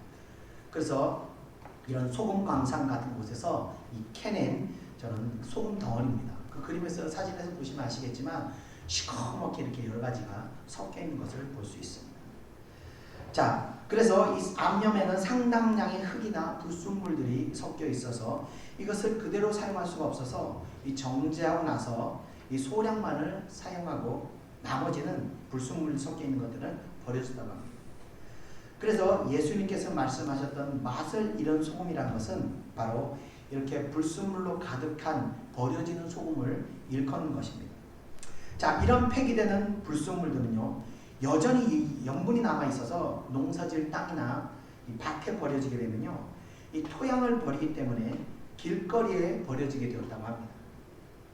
그래서 이런 소금 광산 같은 곳에서 이 캐낸 저는 소금 덩어리입니다. 그 그림에서 사진에서 보시면 아시겠지만 시커멓게 이렇게 여러 가지가 섞여 있는 것을 볼 수 있습니다. 자, 그래서 이 암염에는 상당량의 흙이나 불순물들이 섞여 있어서 이것을 그대로 사용할 수가 없어서 이 정제하고 나서 이 소량만을 사용하고 나머지는 불순물이 섞여 있는 것들은 버려진다고 합니다. 그래서 예수님께서 말씀하셨던 맛을 잃은 소금이라는 것은 바로 이렇게 불순물로 가득한 버려지는 소금을 일컫는 것입니다. 자, 이런 폐기되는 불순물들은요, 여전히 영분이 남아 있어서 농사질 땅이나 이 밭에 버려지게 되면요, 이 토양을 버리기 때문에 길거리에 버려지게 되었다고 합니다.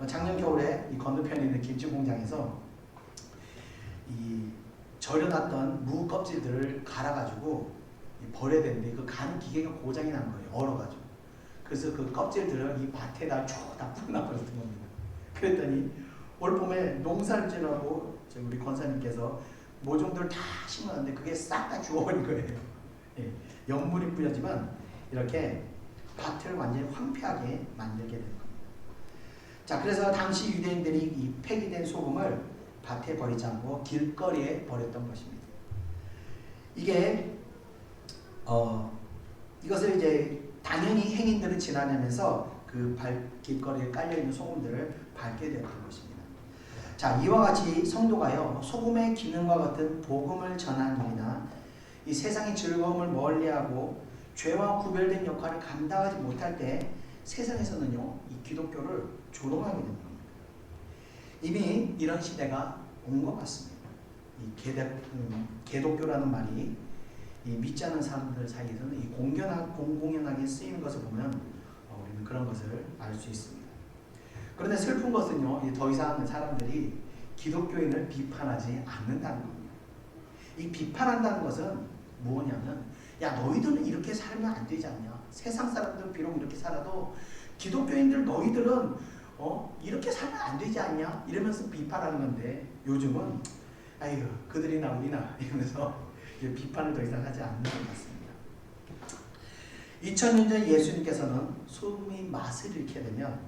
작년 겨울에 이 건너편에 있는 김치 공장에서 이 절여놨던 무 껍질들을 갈아가지고 버려야 되는데 그 가는 기계가 고장이 난 거예요. 얼어가지고. 그래서 그 껍질들을 이 밭에다 쭉 다 뿌려놔버렸던 겁니다. 그랬더니 올 봄에 농사를 지라고 우리 권사님께서 모종들을 다 심었는데 그게 싹 다 죽어버린 거예요. 예, 영물이 뿌려지면 이렇게 밭을 완전히 황폐하게 만들게 되는 겁니다. 자, 그래서 당시 유대인들이 이 폐기된 소금을 밭에 버리지 않고 길거리에 버렸던 것입니다. 이게 이것을 이제 당연히 행인들은 지나면서 그 길거리에 깔려있는 소금들을 밟게 되었던 것입니다. 자, 이와 같이 성도가요, 소금의 기능과 같은 복음을 전하는 일이나 이 세상의 즐거움을 멀리하고 죄와 구별된 역할을 감당하지 못할 때 세상에서는요, 이 기독교를 조롱하게 됩니다. 이미 이런 시대가 온 것 같습니다. 이 개독교라는 말이 이 믿지 않는 사람들 사이에서는 이 공공연하게 쓰이는 것을 보면 우리는 그런 것을 알 수 있습니다. 그런데 슬픈 것은요, 더 이상 사람들이 기독교인을 비판하지 않는다는 겁니다. 이 비판한다는 것은 뭐냐면, 야, 너희들은 이렇게 살면 안 되지 않냐? 세상 사람들은 비록 이렇게 살아도 기독교인들 너희들은 이렇게 살면 안 되지 않냐? 이러면서 비판하는 건데, 요즘은 아이고 그들이나 우리나 이러면서 비판을 더 이상 하지 않는 것 같습니다. 2000년 전 예수님께서는 소금이 맛을 잃게 되면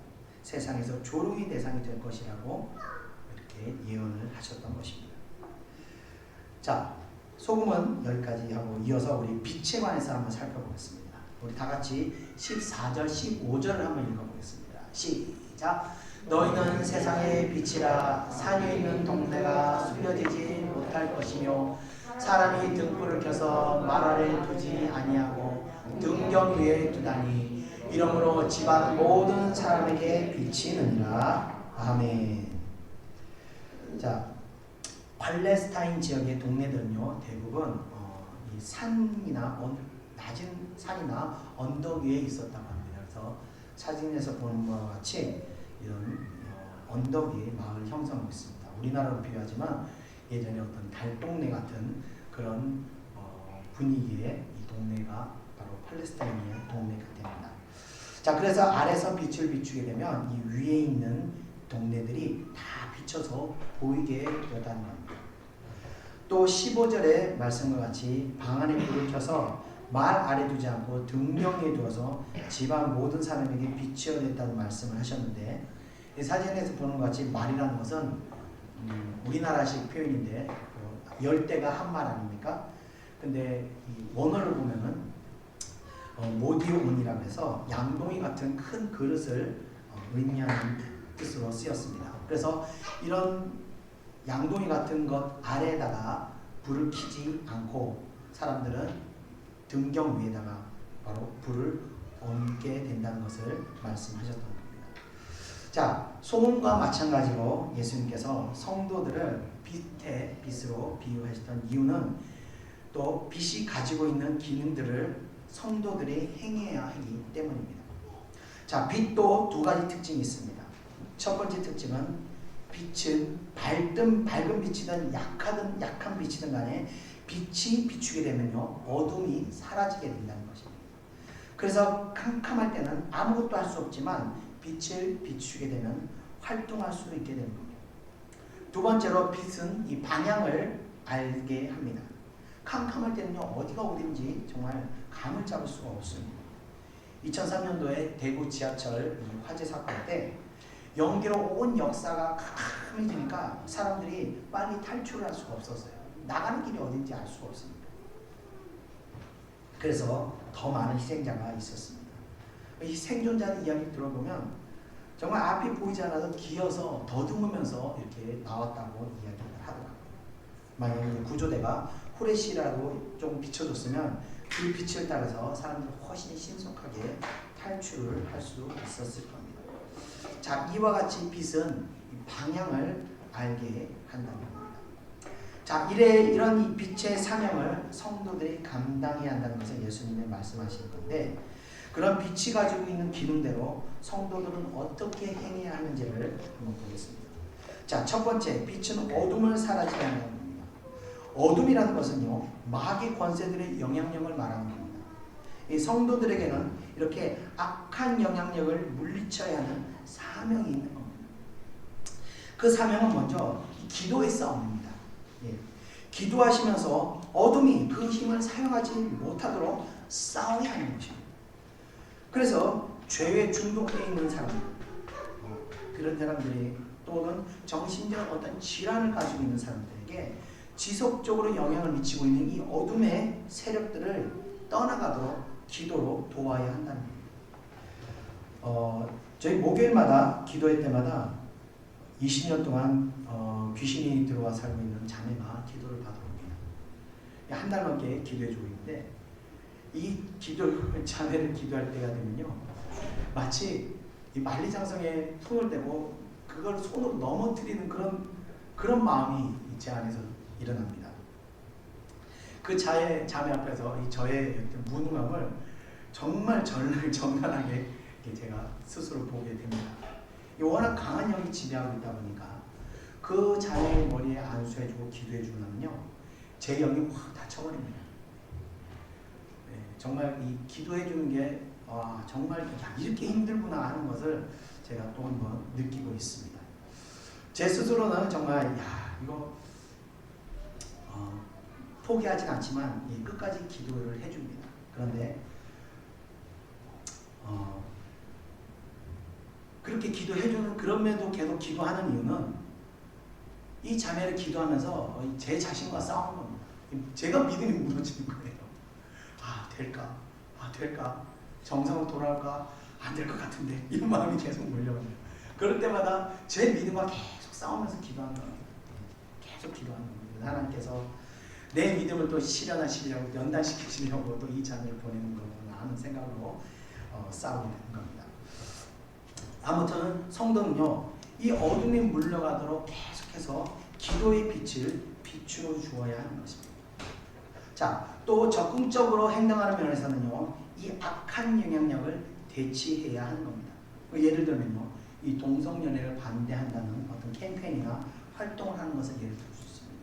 세상에서 조롱의 대상이 될 것이라고 이렇게 예언을 하셨던 것입니다. 자, 소금은 여기까지 하고 이어서 우리 빛에 관해서 한번 살펴보겠습니다. 우리 다 같이 14절, 15절을 한번 읽어보겠습니다. 시작! 너희는 세상의 빛이라. 산에 있는 동네가 숨겨지지 못할 것이며 사람이 등불을 켜서 말 아래 두지 아니하고 등경 위에 두다니 이러므로 집안 모든 사람에게 빛이 있느니라. 아멘. 자, 팔레스타인 지역의 동네들은요, 대부분 이 산이나 낮은 산이나 언덕 위에 있었다고 합니다. 그래서 사진에서 보는 것과 같이 이런 언덕 위에 마을 형성하고 있습니다. 우리나라로 비유하지만 예전에 어떤 달동네 같은 그런 분위기의 이 동네가 바로 팔레스타인의 동네가 됩니다. 자, 그래서 아래서 빛을 비추게 되면 이 위에 있는 동네들이 다 비춰서 보이게 되었다는 겁니다. 또 15절의 말씀과 같이 방 안에 불을 켜서 말 아래 두지 않고 등경에 두어서 집안 모든 사람에게 빛이 되었다는 말씀을 하셨는데, 이 사진에서 보는 것 같이 말이라는 것은 우리나라식 표현인데 열대가 한 말 아닙니까? 근데 이 원어를 보면은 모디온이라고 해서 양동이 같은 큰 그릇을 의미하는 뜻으로 쓰였습니다. 그래서 이런 양동이 같은 것 아래에다가 불을 켜지 않고 사람들은 등경 위에다가 바로 불을 얹게 된다는 것을 말씀하셨던 겁니다. 자, 소금과 마찬가지로 예수님께서 성도들을 빛으로 비유하셨던 이유는 또 빛이 가지고 있는 기능들을 성도들이 행해야 하기 때문입니다. 자, 빛도 두 가지 특징이 있습니다. 첫 번째 특징은 빛은 밝은 빛이든 약한 빛이든 간에 빛이 비추게 되면요, 어둠이 사라지게 된다는 것입니다. 그래서 캄캄할 때는 아무것도 할 수 없지만 빛을 비추게 되면 활동할 수 있게 되는 겁니다. 두 번째로 빛은 이 방향을 알게 합니다. 캄캄할 때는요, 어디가 어딘지 정말 감을 잡을 수가 없습니다. 2003년도에 대구 지하철 화재 사건 때 연기로 온 역사가 캄캄해지니까 사람들이 빨리 탈출을 할 수가 없었어요. 나가는 길이 어딘지 알 수가 없습니다. 그래서 더 많은 희생자가 있었습니다. 이 생존자들 이야기 들어보면 정말 앞이 보이지 않아도 기어서 더듬으면서 이렇게 나왔다고 이야기를 하더라고요. 만약에 구조대가 후레쉬라도 좀 비춰줬으면 그 빛을 따라서 사람들이 훨씬 신속하게 탈출을 할 수 있었을 겁니다. 자, 이와 같이 빛은 방향을 알게 한다는 겁니다. 자, 이런 이 빛의 사명을 성도들이 감당해야 한다는 것을 예수님이 말씀하신 건데, 그런 빛이 가지고 있는 기능대로 성도들은 어떻게 행해야 하는지를 한번 보겠습니다. 자, 첫 번째, 빛은 어둠을 사라지게 한다는 겁니다. 어둠이라는 것은요, 마귀 권세들의 영향력을 말하는 겁니다. 이 성도들에게는 이렇게 악한 영향력을 물리쳐야 하는 사명이 있는 겁니다. 그 사명은 먼저 기도의 싸움입니다. 예. 기도하시면서 어둠이 그 힘을 사용하지 못하도록 싸워야 하는 것입니다. 그래서 죄에 중독되어 있는 사람들, 그런 사람들이 또는 정신적 어떤 질환을 가지고 있는 사람들에게 지속적으로 영향을 미치고 있는 이 어둠의 세력들을 떠나가도록 기도로 도와야 한다는 겁니다. 저희 목요일마다 기도회 때마다 20년 동안 귀신이 들어와 살고 있는 자매가 기도를 받아옵니다. 한 달 넘게 기도해주고 있는데, 이 자매를 기도할 때가 되면요, 마치 이 만리장성에 손을 대고 그걸 손으로 넘어뜨리는 그런 마음이 제 안에서 일어납니다. 그 자매 앞에서 이 저의 무능함을 정말 정나하게 제가 스스로 보게 됩니다. 워낙 강한 영이 지배하고 있다 보니까 그 자매의 머리에 안수해주고 기도해주면요, 제 영이 확 닫혀버립니다. 네, 정말 이 기도해주는 게 정말 이렇게 힘들구나 하는 것을 제가 또 한번 느끼고 있습니다. 제 스스로는 정말 이거 포기하진 않지만 끝까지 기도를 해줍니다. 그런데 그렇게 기도해주는, 그럼에도 계속 기도하는 이유는 이 자매를 기도하면서 제 자신과 싸우는 겁니다. 제가 믿음이 무너지는 거예요. 될까? 정상으로 돌아올까? 안 될 것 같은데, 이런 마음이 계속 몰려오네요. 그럴 때마다 제 믿음과 계속 싸우면서 기도하는 겁니다. 계속 기도하는 겁니다. 하나님께서 내 믿음을 또 실현하시려고, 연단시키시려고 또 이 자매를 보내는 거구나 하는 생각으로 싸우게 되는 겁니다. 아무튼 성도는요, 이 어둠이 물러가도록 계속해서 기도의 빛을 비추어 주어야 하는 것입니다. 자, 또 적극적으로 행동하는 면에서는요, 이 악한 영향력을 대치해야 하는 겁니다. 예를 들면요, 이 동성연애를 반대한다는 어떤 캠페인이나 활동을 하는 것을 예를 들 수 있습니다.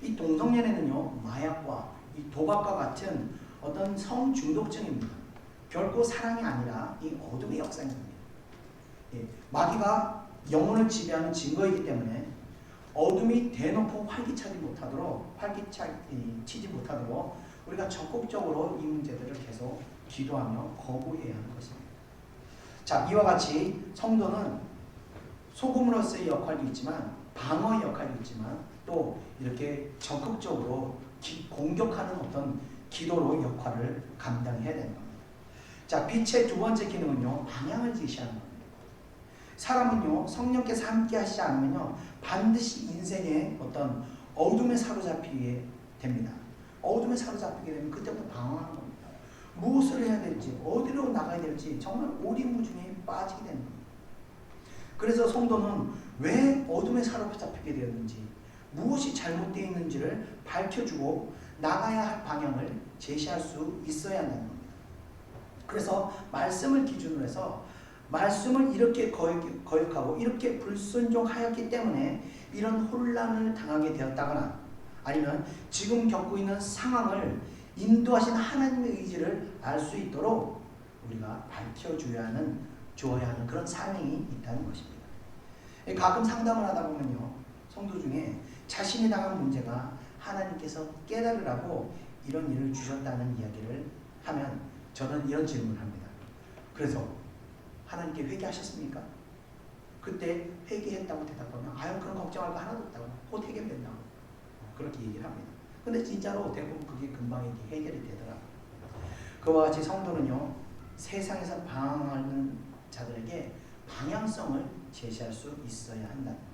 이 동성연애는요, 마약과 이 도박과 같은 어떤 성중독증입니다. 결코 사랑이 아니라 이 어둠의 역사입니다. 마귀가 영혼을 지배하는 증거이기 때문에 어둠이 대놓고 활기치지 못하도록 우리가 적극적으로 이 문제들을 계속 기도하며 거부해야 하는 것입니다. 자, 이와 같이 성도는 소금으로서의 역할도 있지만, 방어의 역할도 있지만, 또 이렇게 적극적으로 공격하는 어떤 기도로 역할을 감당해야 되는 겁니다. 자, 빛의 두 번째 기능은요, 방향을 제시하는 겁니다. 사람은요, 성령께서 함께 하시지 않으면요, 반드시 인생의 어떤 어둠에 사로잡히게 됩니다. 어둠에 사로잡히게 되면 그때부터 방황하는 겁니다. 무엇을 해야 될지, 어디로 나가야 될지 정말 오리무중에 빠지게 되는 겁니다. 그래서 성도는 왜 어둠에 사로잡히게 되었는지, 무엇이 잘못되어 있는지를 밝혀주고 나가야 할 방향을 제시할 수 있어야 한다는 겁니다. 그래서 말씀을 기준으로 해서 말씀을 이렇게 거역하고 이렇게 불순종하였기 때문에 이런 혼란을 당하게 되었다거나, 아니면 지금 겪고 있는 상황을 인도하신 하나님의 의지를 알 수 있도록 우리가 밝혀줘야 하는, 주어야 하는 그런 사명이 있다는 것입니다. 가끔 상담을 하다 보면요, 성도 중에 자신이 당한 문제가 하나님께서 깨달으라고 이런 일을 주셨다는 이야기를 하면 저는 이런 질문을 합니다. 그래서 하나님께 회개하셨습니까? 그때 회개했다고 대답하면 그런 걱정할 거 하나도 없다고, 곧 해결된다고 그렇게 얘기를 합니다. 근데 진짜로 대부분 그게 금방 해결이 되더라고요. 그와 같이 성도는요, 세상에서 방황하는 자들에게 방향성을 제시할 수 있어야 한다는 겁니다.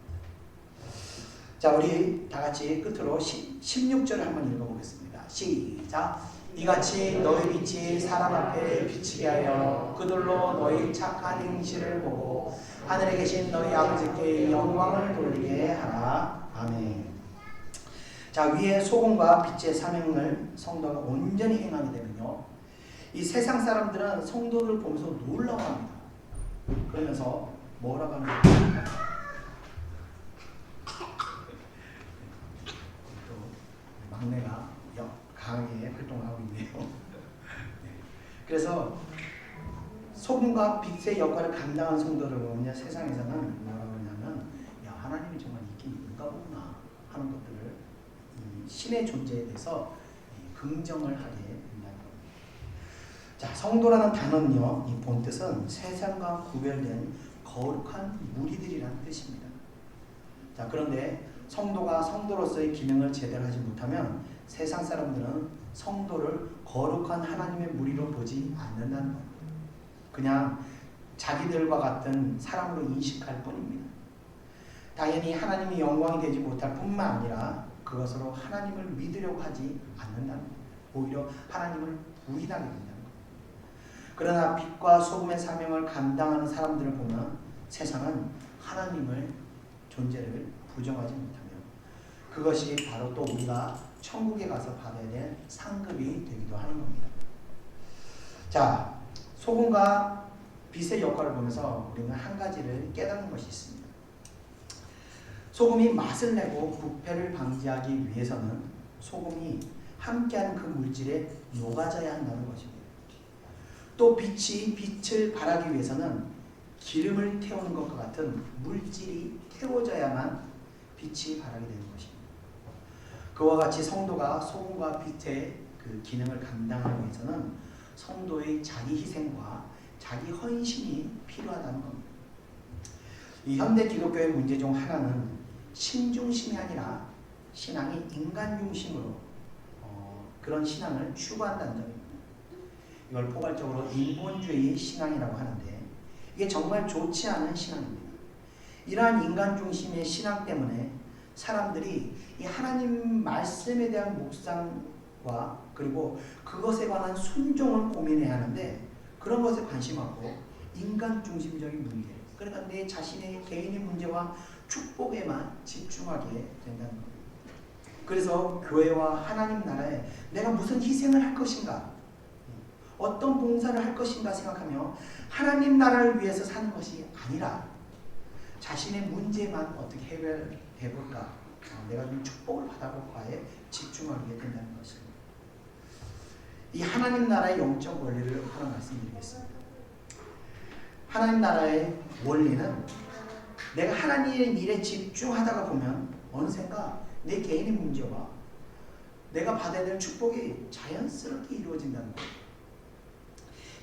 자, 우리 다 같이 끝으로 16절을 한번 읽어보겠습니다. 시작! 이같이 너희 빛이 사람 앞에 비치게 하여 그들로 너희 착한 행실을 보고 하늘에 계신 너희 아버지께 영광을 돌리게 하라. 아멘. 자, 위에 소금과 빛의 사명을 성도가 온전히 행하게 되면요, 이 세상 사람들은 성도를 보면서 놀라워합니다. 그러면서 뭐라고 하는 거예요? 또 막내가 강하게 활동을 하고 있네요. 네. 그래서 소금과 빛의 역할을 감당한 성도를 보면 세상에서는 뭐라고 하냐면, 하나님이 정말 있긴 있는가 보구나 하는 것들을, 신의 존재에 대해서 긍정을 하게 된다는 겁니다. 자, 성도라는 단어는요, 이 본뜻은 세상과 구별된 거룩한 무리들이라는 뜻입니다. 자, 그런데 성도가 성도로서의 기능을 제대로 하지 못하면 세상 사람들은 성도를 거룩한 하나님의 무리로 보지 않는다는 겁니다. 그냥 자기들과 같은 사람으로 인식할 뿐입니다. 당연히 하나님이 영광이 되지 못할 뿐만 아니라 그것으로 하나님을 믿으려고 하지 않는다는 겁니다. 오히려 하나님을 부인하게 된다는 겁니다. 그러나 빛과 소금의 사명을 감당하는 사람들을 보면 세상은 하나님을 존재를 부정하지 못하며, 그것이 바로 또 우리가 천국에 가서 받아야 될 상급이 되기도 하는 겁니다. 자, 소금과 빛의 역할을 보면서 우리는 한 가지를 깨닫는 것이 있습니다. 소금이 맛을 내고 부패를 방지하기 위해서는 소금이 함께하는 그 물질에 녹아져야 한다는 것입니다. 또 빛이 빛을 발하기 위해서는 기름을 태우는 것과 같은 물질이 태워져야만 빛이 발하게 되는 것입니다. 그와 같이 성도가 소금과 빛의 그 기능을 감당하기 위해서는 성도의 자기 희생과 자기 헌신이 필요하다는 겁니다. 이 현대 기독교의 문제 중 하나는 신중심이 아니라 신앙이 인간 중심으로 그런 신앙을 추구한다는 점입니다. 이걸 포괄적으로 인본주의 신앙이라고 하는데 이게 정말 좋지 않은 신앙입니다. 이러한 인간 중심의 신앙 때문에 사람들이 이 하나님 말씀에 대한 묵상과 그리고 그것에 관한 순종을 고민해야 하는데 그런 것에 관심 없고 인간 중심적인 문제, 그러니까 내 자신의 개인의 문제와 축복에만 집중하게 된다는 겁니다. 그래서 교회와 하나님 나라에 내가 무슨 희생을 할 것인가, 어떤 봉사를 할 것인가 생각하며 하나님 나라를 위해서 사는 것이 아니라 자신의 문제만 어떻게 해볼까, 내가 좀 축복을 받아볼까에 집중하게 된다는 것입니다. 이 하나님 나라의 영적 원리를 하나 말씀드리겠습니다. 하나님 나라의 원리는 내가 하나님의 일에 집중하다가 보면 어느샌가 내 개인의 문제와 내가 받아야 될 축복이 자연스럽게 이루어진다는 거예요.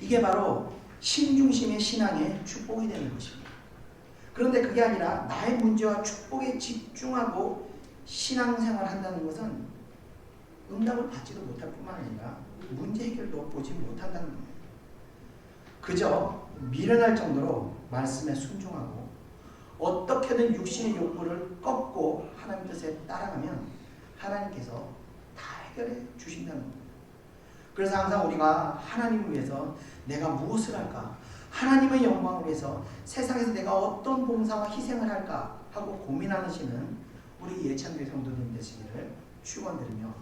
이게 바로 신중심의 신앙의 축복이 되는 것입니다. 그런데 그게 아니라 나의 문제와 축복에 집중하고 신앙생활을 한다는 것은 응답을 받지도 못할 뿐만 아니라 문제 해결도 보지 못한다는 겁니다. 그저 미련할 정도로 말씀에 순종하고 어떻게든 육신의 욕구를 꺾고 하나님 뜻에 따라가면 하나님께서 다 해결해 주신다는 겁니다. 그래서 항상 우리가 하나님을 위해서 내가 무엇을 할까, 하나님의 영광을 위해서 세상에서 내가 어떤 봉사와 희생을 할까 하고 고민하시는 우리 예찬교회 성도님 되시기를 축원드리며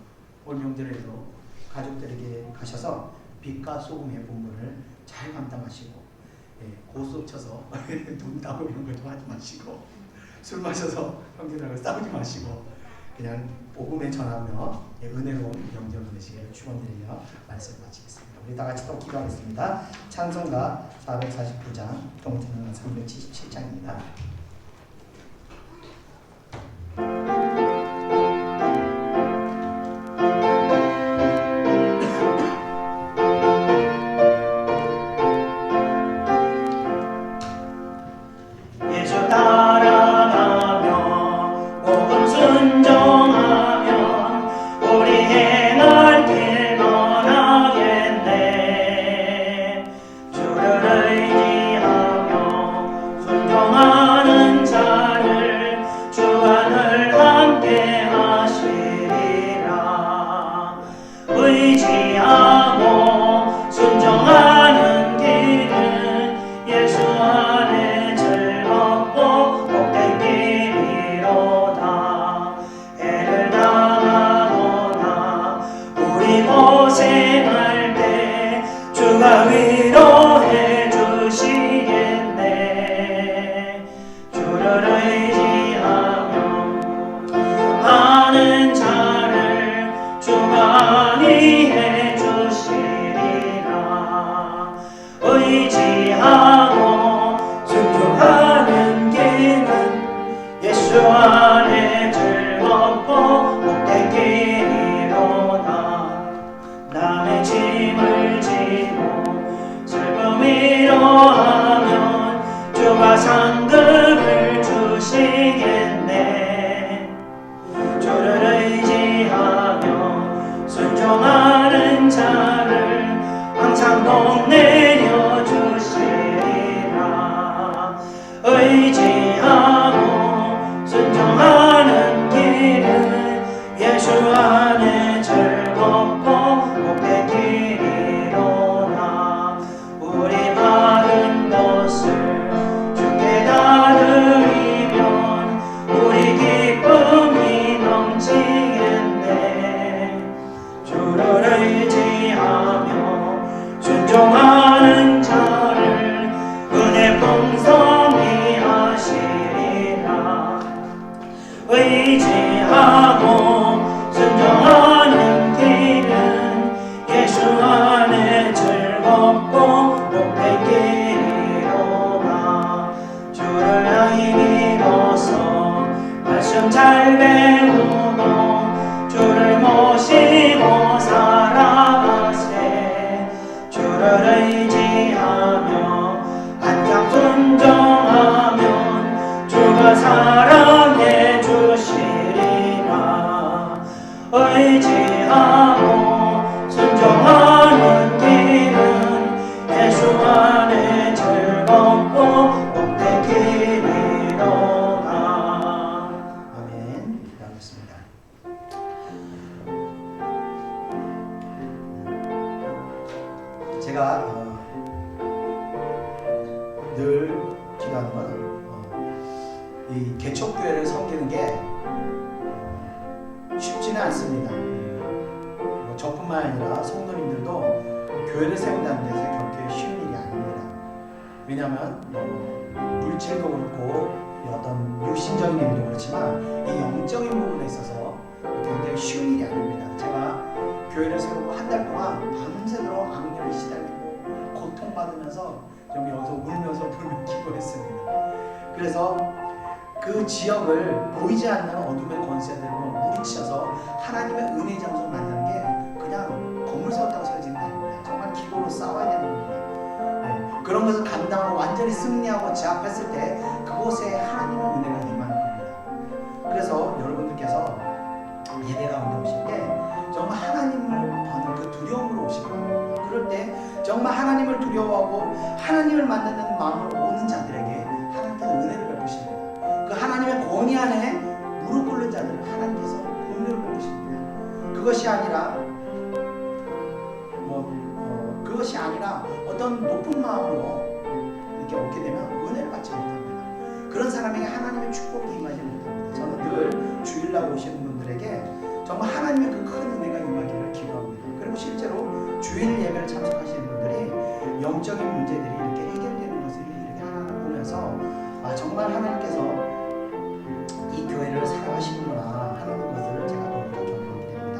올 명절에도 가족들에게 가셔서 빛과 소금의 본분을 잘 감당하시고 고스톱 쳐서 돈 따고 이런 거 좀 하지 마시고 술 마셔서 형제들하고 싸우지 마시고 그냥 복음에 전하며 은혜로운 명절 보내시기를 축원드리며 말씀 마치겠습니다. 우리 다 같이 또 기도하겠습니다. 찬송가 449장, 동태는 377장입니다. 상급을 주시겠네. 주를 의지하며 순종하는 자를 항상 복 내려 주시리라. 의지하고 순종하는 길은 예수 안에 즐겁고 복된 길이로다. 우리 받은 것을 주께 다 순종하는 자를 은혜 풍성히 하시리라. 의지하고 순종하는 길은 예수 안에 즐겁고 복된 길이로다. 주를 향히 일어서 말씀 잘 배우고 주를 모시고 살아가세. 주를 의지하며 항상 순종하면 주가 사랑해 주시리라. 의지하고 순종하는 길은 예수 안에 즐겁고 복된 길이로다. 아멘. 기도하겠습니다. 제가 늘 기도하는 건 이 개척교회를 섬기는 게 쉽지는 않습니다. 저뿐만 아니라 성도님들도 교회를 세운다는 게 그렇게 쉬운 일이 아닙니다. 왜냐하면 물질도 그렇고 어떤 육신적인 일도 그렇지만 이 영적인 부분에 있어서 굉장히 쉬운 일이 아닙니다. 제가 교회를 세우고 한 달 동안 밤새도록 악령에 시달리고 고통받으면서 좀 여기서 울면서 불며 기도했습니다. 그래서 그 지역을 보이지 않는 어둠의 권세들로 무리쳐서 하나님의 은혜 장소를 만드는 게 그냥 건물 세웠다고 세워지는 게 아닙니다. 정말 기도로 싸워야 되는 겁니다. 그런 것을 감당하고 완전히 승리하고 제압했을 때 그곳에 하나님의 은혜가 임하는 겁니다. 그래서 여러분들께서 예배 가운데 오실 때 정말 하나님을 받는 그 두려움으로 오시기 바랍니다. 그럴 때 정말 하나님을 두려워하고 하나님을 만나는 마음으로 오는 자들에게 하나님께서 은혜를 베푸십니다. 그 하나님의 권위 안에 무릎 꿇는 자들을 하나님께서 은혜를 베푸십니다. 그것이 아니라 어떤 높은 마음으로 이렇게 오게 되면 은혜를 받지 못합니다. 그런 사람에게 하나님의 축복이 임하지 못합니다. 저는 늘 주일날 오시는 분들에게 정말 하나님의 그 큰 은혜가 임하기를 기도합니다. 그리고 실제로 주일 예배를 참석하시는 분들이 영적인 문제들이 이렇게 해결되는 것을 이렇게 하나하나 보면서 정말 하나님께서 이 교회를 사랑하시는구나 하는 것을 제가 너무 경험하게 됩니다.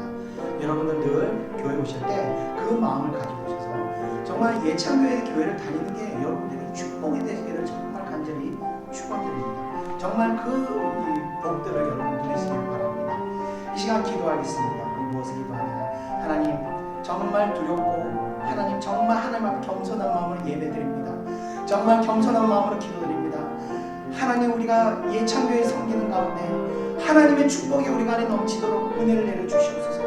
여러분들 늘 교회 오실 때 그 마음을 가지고 오셔서 정말 예찬교회 교회를 다니는 게 여러분들에게 축복이 되시기를 정말 간절히 축원드립니다. 정말 그 복들을 여러분 누리시길 바랍니다. 이 시간 기도하겠습니다. 무엇을 기도하냐? 하나님 정말 두렵고 하나님 정말 하나님 앞에 겸손한 마음으로 예배드립니다. 정말 겸손한 마음으로 기도드립니다. 하나님 우리가 예찬교회 섬기는 가운데 하나님의 축복이 우리 안에 넘치도록 은혜를 내려주시옵소서.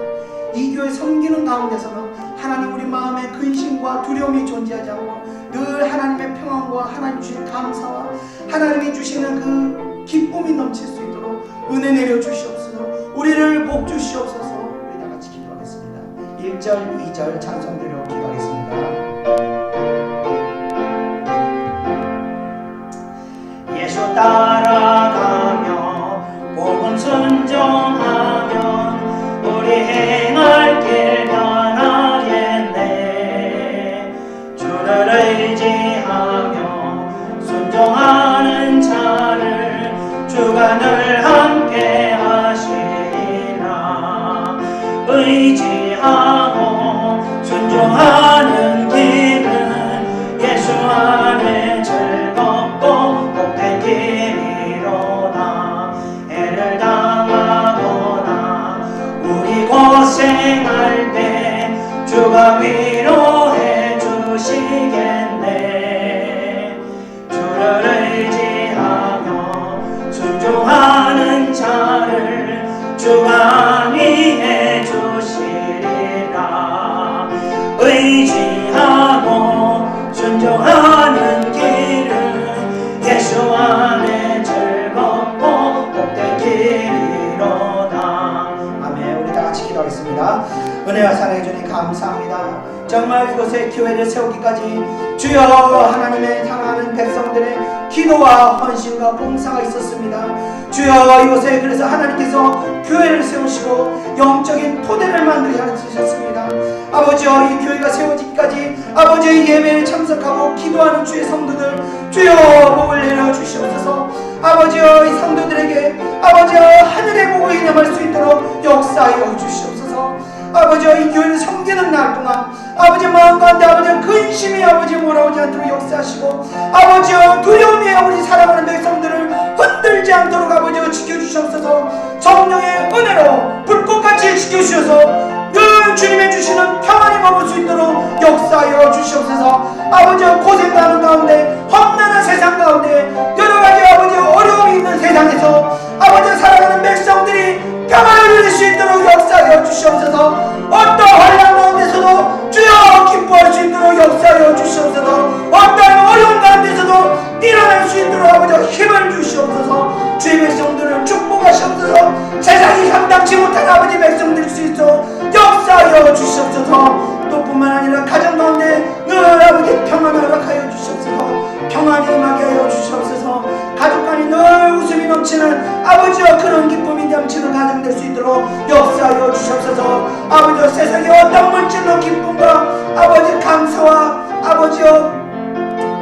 이 교회 섬기는 가운데서는 하나님 우리 마음에 근심과 두려움이 존재하지 않고 늘 하나님의 평안과 하나님 주신 감사와 하나님이 주시는 그 기쁨이 넘칠 수 있도록 은혜 내려주시옵소서. 우리를 복 주시옵소서. 우리 다 같이 기도하겠습니다. 1절 2절 찬송드려 기도하겠습니다. 예수 따라가며 복음 순종하면 우리 행할 길 변하겠네. 주를 의지하며 순종하는 자를 주가 늘 함께 하시리라. 의지하고 순종하는 길은 예수 안에 즐겁고 복된 길이로다. 애를 당하거나 우리 고생할 때 주가 위로해 주시겠네. 주를 의지하며 순종하는 자를 주가 안위해 주시리라. 의지하고 순종하는 길은 예수 안에 즐겁고 복된 길이로다. 아멘. 우리 다 같이 기도하겠습니다. 은혜와 사랑해 주님 감사합니다. 정말 이곳에 교회를 세우기까지 주여 하나님의 사랑하는 백성들의 기도와 헌신과 봉사가 있었습니다. 주여 이곳에 그래서 하나님께서 교회를 세우시고 영적인 토대를 만들게 하셨습니다. 아버지여 이 교회가 세워지기까지 아버지의 예배에 참석하고 기도하는 주의 성도들 주여 복을 내려 주시옵소서. 아버지여 이 성도들에게 아버지여 하늘의 복을 인함할 수 있도록 역사하여 주시옵소서. 아버지여 이 교회를 섬기는 날 동안 아버지 마음 가운데 아버지여 근심이 아버지 몰아오지 않도록 역사하시고 아버지여 두려움이 아버지 사랑하는 백성들을 흔들지 않도록 아버지여 지켜주시옵소서. 성령의 은혜로 불꽃같이 지켜주셔서 늘 주님의 주시는 평안이 머물 수 있도록 역사하여 주시옵소서. 아버지여 고생하는 가운데 험난한 세상 가운데 여러가지 아버지 어려움이 있는 세상에서 아버지 사랑하는 백성들이 평안을 누릴 수 있도록 역사하여 주시옵소서. 어떤 환난 가운데서도 주여 기뻐할 수 있도록 역사하여 주시옵소서. 어떤 어려운 가운데서도 일어날 수 있도록 아버지 힘을 주시옵소서. 주의 백성들을 축복하시옵소서. 세상이 감당치 못한 아버지 백성들 수 있어 역사하여 주시옵소서. 또 뿐만 아니라 가정 가운데 늘 아버지 평안을 허락하여 주시옵소서. 평안이 임하게 하여 주시옵소서. 가족 간이 늘 웃음이 넘치는 아버지와 그런 기쁨이 넘치는 가정 될 수 있도록 역사하여 주시옵소서. 아버지와 세상의 어떤 물질로 기쁨과 아버지 감사와 아버지와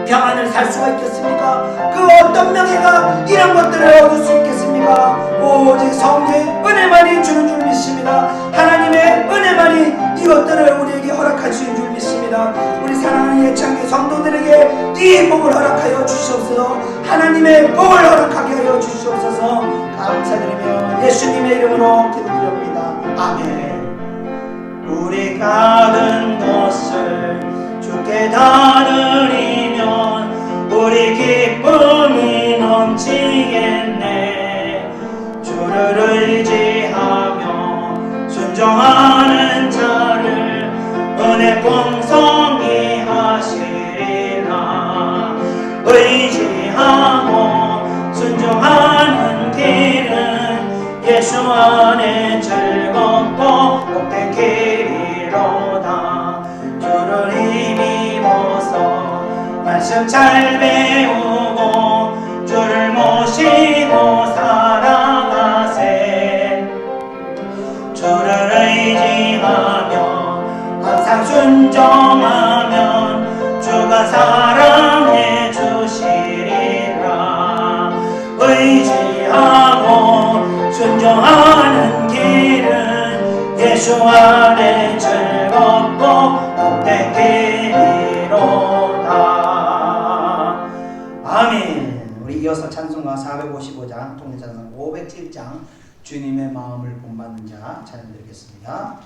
평안을 살 수가 있겠습니까? 그 어떤 명예가 이런 것들을 얻을 수 있겠습니까? 오직 성령의 은혜만이 주는 줄 믿습니다. 하나님의 은혜만이 이것들을 우리에게 허락하시는 줄 믿습니다. 우리 사랑하는 예창교 성도들에게 이 복을 허락하여 주시옵소서. 하나님의 복을 허락하게 하여 주시옵소서. 감사드리며 예수님의 이름으로 기도드립니다. 아멘. 우리 가는 곳을 주께 다드리면 우리 기쁨이 넘치겠네. 주를 의지하며 순종하는 자를 은혜 풍성히 하시리라. 의지하고 순종하는 길은 예수 안에 즐겁고 복된 길이로다. 주를 힘입어서 말씀 잘 배우고 주를 모시고 살아가세. 주를 의지하며 항상 순종하면 주가 사랑해 주시리라. 의지하고 순종하는 길은 예수 안에 즐겁고 복된 길이로다. 아멘. 우리 이어서 찬송가 455장 통일찬송 507장 주님의 마음을 본받는 자 찬양 드리겠습니다.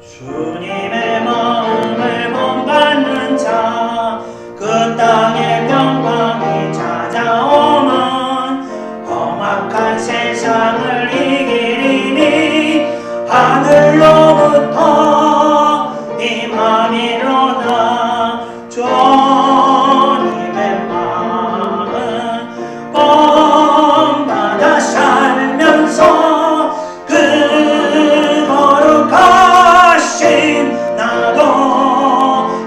주님의 마음을 본받는 자, 그 땅에 평강이 찾아오면 험악한 세상을 이기리니 하늘로부터 임함이로다. 주님의 마음은 본받아 살면서 그 거룩하신 나도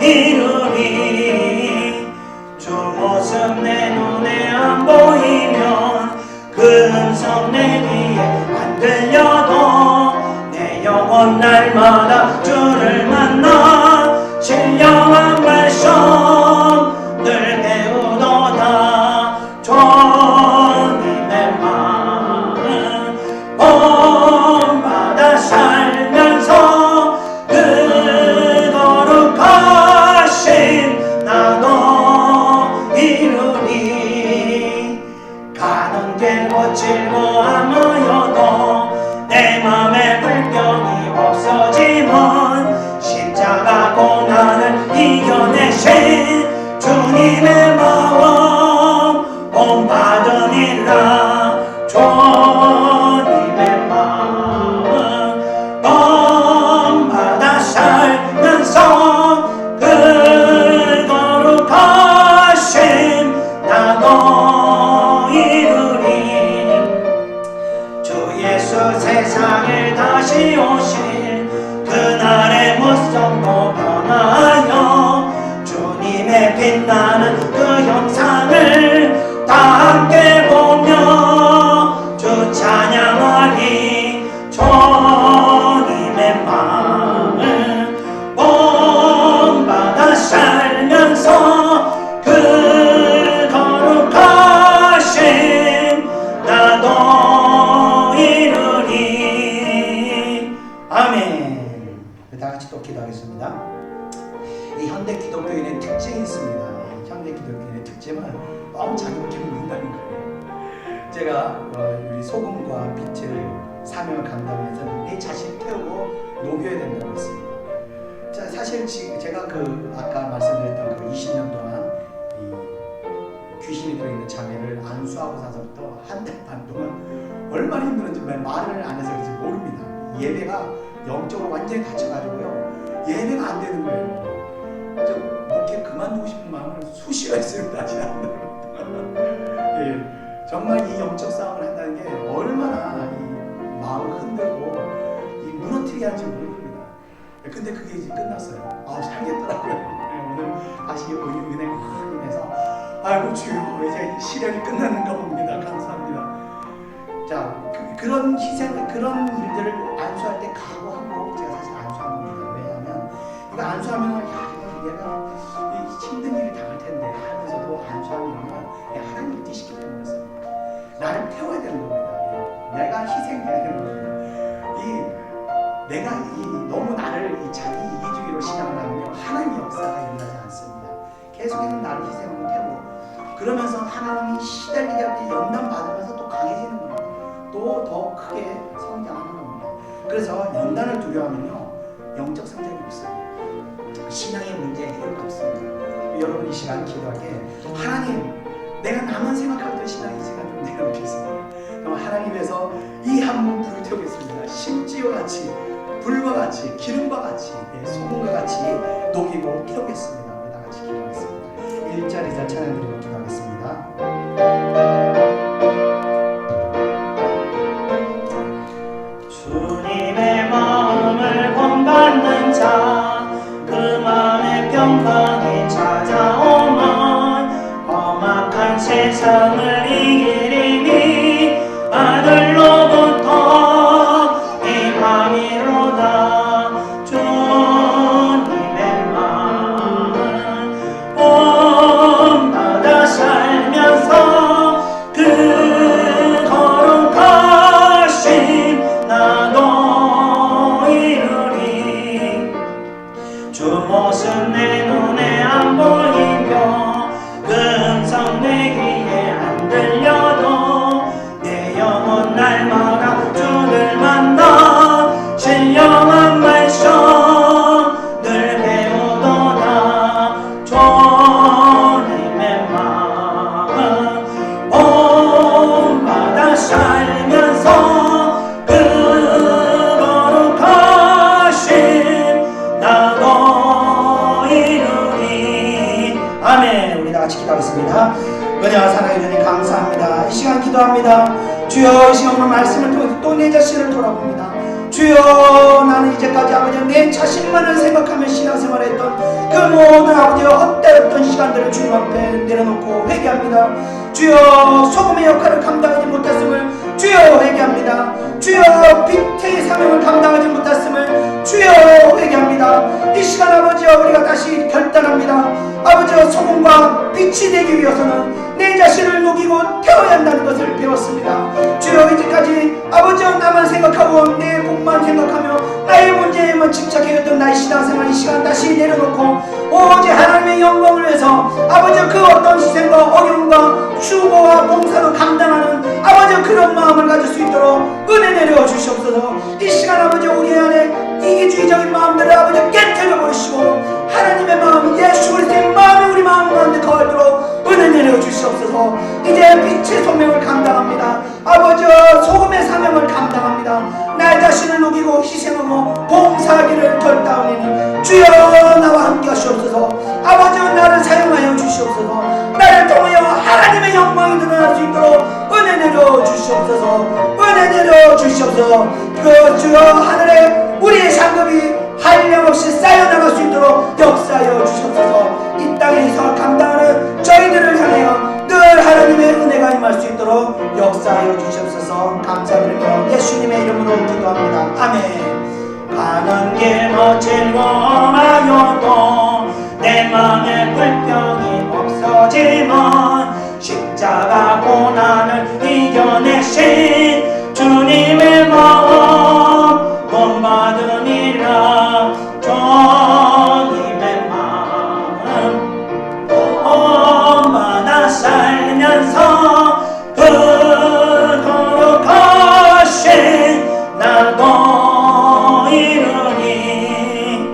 이루리. 주 모습 내 눈에 안 보이면 그 음성 내 귀에 안 들려도 내 영혼 날마다 주를 만나 신령한 말씀 늘 배우도다. 주님의 마음 본받아 살면서 그 거룩하신 나도 이루니. 가는 길 거칠고 아무여도 내 맘에 불평이 없어지면 십자가 고난을 이겨 빛나는 그 형상을 다 함께 보며 주 찬양하리. 주님의 마음을 본받아 살면서 그 거룩하신 나도 이루리. 아멘. 다 같이 또 기도하겠습니다. 이 현대 기독교인의 특징이 있습니다. 현대 기독교인의 특징은 너무 자기밖에 모른다는 거예요. 제가 우리 소금과 빛을 사명을 감당해서 내 자신을 태우고 녹여야 된다고 했습니다. 자, 사실 제가 아까 말씀드렸던 그 20년 동안 이 귀신이 들어있는 자매를 안수하고 나서부터 한 달 반 동안 얼마나 힘들었는지 말을 안 해서 그런지 모릅니다. 예배가 영적으로 완전히 닫혀가지고요, 예배가 안 되는 거예요. 저 목회 그만두고 싶은 마음을 수시가 있습니다. 지난 예, 정말 이 영적 싸움을 한다는 게 얼마나 이 마음을 흔들고 이 무너뜨리게 하는지 모릅니다. 근데 그게 이제 끝났어요. 살겠더라고요. 오늘 다시 은혜 확인해서 아이고 주여, 이제 시련이 끝났는가 봅니다. 감사합니다. 자, 그런 희생, 그런 일들을 안수할 때 각오하고 제가 사실 안수하는 겁니다. 왜냐하면 이거 안수하면 내가 힘든 일을 당할 텐데 하면서도 안수하면 하나님을 뛰시기 때문에 그렇습니다. 나를 태워야 되는 겁니다. 내가 희생해야 되는 겁니다. 내가 너무 나를 자기 이기주의로 신앙을 하면요, 하나님의 역사가 일어나지 않습니다. 계속해서 나를 희생하고 태우고, 그러면서 하나님이 시달리게 할 때 연단 받으면서 또 강해지는 겁니다. 또 더 크게 성장하는 겁니다. 그래서 연단을 두려워하면요, 영적 성장이 없습니다. 신앙의 문제에 해결이 없습니다. 여러분 이 시간 기도하게, 하나님, 내가 나만 생각하던 신앙의 시간 좀 내려놓겠습니다. 그럼 하나님에서 이 한 몸 불을 태우겠습니다. 심지와 같이, 불과 같이, 기름과 같이, 소금과 같이 녹이고 태우겠습니다. 우리 다 같이 기도하겠습니다. 일자리자 찬양 드리고 기도하겠습니다. 주님의 마음을 본받는 자, 그 마음의 평강이 찾아오면 험악한 세상을 이기리니 아들로부터 임함이로다. 주님의 마음을 본받아 살면서 그 거룩하신 나도 이루리. 주 모습 내 눈에 안 보이며 그 음성 내 귀에 안 들려도 내 영혼 날마다 주를 만나 신령한 말씀 늘 배우도다. 주님의 마음 본받아 살면서 그 거룩하신 나도 이루리. 아멘. 우리 다 같이 기도하겠습니다. 은혜와 사랑해 주님 감사합니다. 이 시간 기도합니다. 주여, 이 시간 오늘 말씀을 통해서 또 내 자신을 돌아봅니다. 주여, 나는 이제까지 아버지 내 자신만을 생각하며 신앙생활했던 그 모든 아버지의 헛되었던 시간들을 주님 앞에 내려놓고 회개합니다. 주여, 소금의 역할을 감당하지 못했음을 주여 회개합니다. 주여, 빛의 사명을 감당하지 못했음을 주여 회개합니다. 이 시간 아버지여, 우리가 다시 결단합니다. 아버지여, 소금과 빛이 되기 위해서는 내 자신을 녹이고 태워야 한다는 것을 배웠습니다. 주여, 이제까지 아버지여 나만 생각하고 내 복만 생각하며 나의 문제에만 집착해왔던 나의 신앙생활, 이 시간 다시 내려놓고 오직 하나님의 영광을 위해서 아버지여 그 어떤 희생과 어려움과 수고와 봉사도 감당하는 아버지여 그런 마음을 가질 수 있도록 은혜 내려 주시옵소서. 이 시간 아버지여 우리 안에 이기주의적인 마음들을 아버지여 깨뜨려 버리시고 하나님의 마음, 예수 그리스도의 마음이 우리 마음 가운데 거하도록 은혜 내려 주시옵소서. 이제 빛의 소명을 감당합니다. 아버지여 소금의 사명을 감당합니다. 나의 자신을 녹이고 희생하고 봉사하기를 결단하니 주여 나와 함께 하시옵소서. 아버지여 나를 사용하여 주시옵소서. 나를 통하여 하나님의 영광이 드러날 수 있도록 은혜 내려 주시옵소서. 은혜 내려 주시옵소서. 그 주여 하늘에 우리의 상급이 한량없이 쌓여나갈 수 있도록 역사하여 주시옵소서. 이 땅에서 감당하는 저희들을 향하여 늘 하나님의 은혜가 임할 수 있도록 역사하여 주시옵소서. 감사드리며 예수님의 이름으로 기도합니다. 아멘. 가는 길 거칠고 험하여도 내 맘에 불평이 없어지만 십자가 고난을 이겨내신 주님의 마음 본받으니라. 주님의 마음 본받아 살면서 그토록 하신 나도 이르니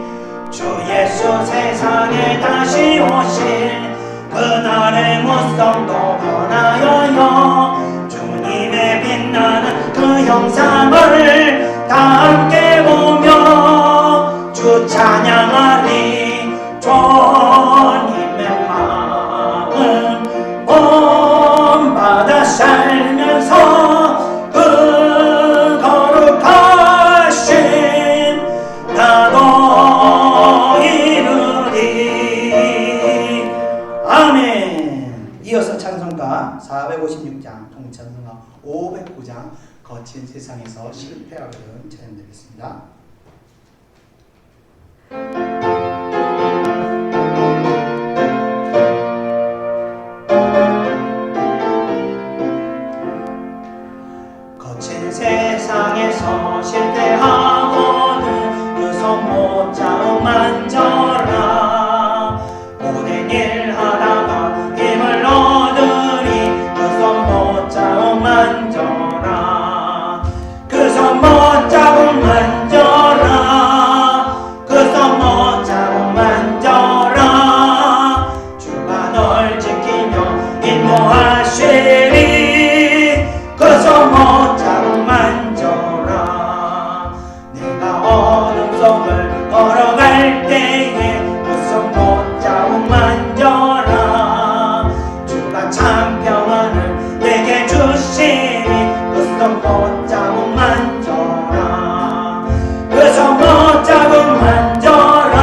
주 예수 세상에 다시 오실 그날의 모습도 변하여요. 주님의 빛나는 그 형상을 다 함께 보며 주 찬양하리. 주님의 마음 본받아 살면서 그 거룩하신 나도 이르리. 아멘. 이어서 찬송가 456장 통찬송가 509장 거친 세상에서 실패하거든 찬양드리겠습니다. 거친 세상에서 실패하거든 그 손 못 잡고 만져라. 모든 일 하다가 힘을 얻으리 그 손 못 잡고 만져라. 그 손 못 잡고 만져라. 그 손 못 잡고 만져라. 주가 널 지키며 인도하시리. 그 손 못 잡고 만져라. 내가 어둠 속을 걸어갈 때에 그 손 못 잡고 만져라. 주가 참 평안을 내게 주시니 그 손 못 잡고 만져라. 그 손 못 잡고 만져라.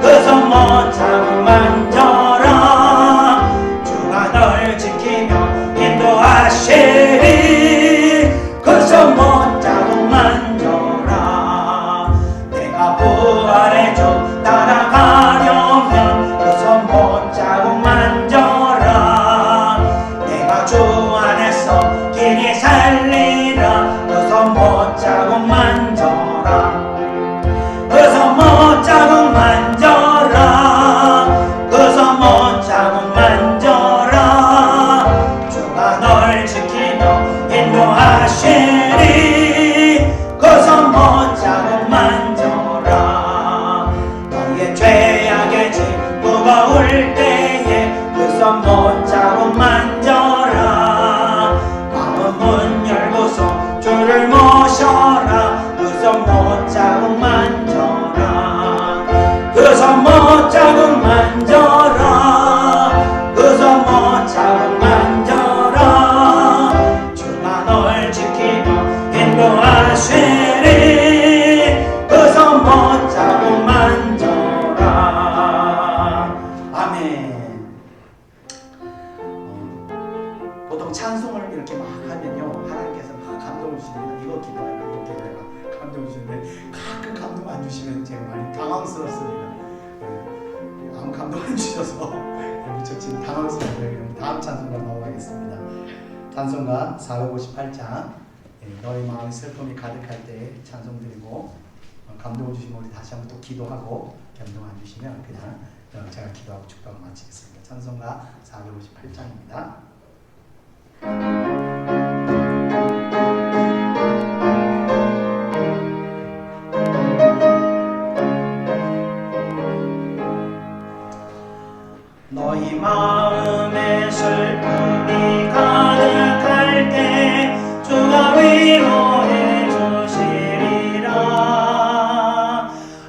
그 손 못 잡고 만져라. 주가 널 지키며 인도하시리. 그 손 못 잡고 만져라. 내가 부활의 주 따라가려면 그 손 못 잡고 만져라. 내가 주 안에서 길이 살리라. 그 손 못 잡고 만져라. 그 손 못 잡고 만져라. 그 손 못 잡고 만져라. 주가 널 지키며 인도하시리. 그 손 못 잡고 만져라. 너의 죄악의 짐 무거울 때에 그 손 못 잡고 만져라. 마음 문 열고서 주를 모셔라. 그 손 못 잡고 만져라. 그 손 못 잡고 만져라. 그 손 못 잡고 만져라. 주가 널 지키며 인도하시리. 그 손 못 잡고 만져라. 아멘. 보통 찬송을 이렇게 막 하면요 하나님께서 막 감동을 주시면 이거 기도해라 이거 기도해라 감동을 주시는데 가끔 감동 안 주시면 제가 많이 당황스럽습니다. 아무 감동 안 주셔서 무척 지금 당황스러워요. 다음 찬송가 넘어가겠습니다. 찬송가 458장 너희 마음에 슬픔이 가득할 때 찬송 드리고 감동을 주시면 우리 다시 한번 또 기도하고 감동 안 주시면 그냥 제가 기도하고 축복을 마치겠습니다. 찬송가 458장입니다. 너희 마음에 슬픔이 가득할 때 주가 위로해 주시리라.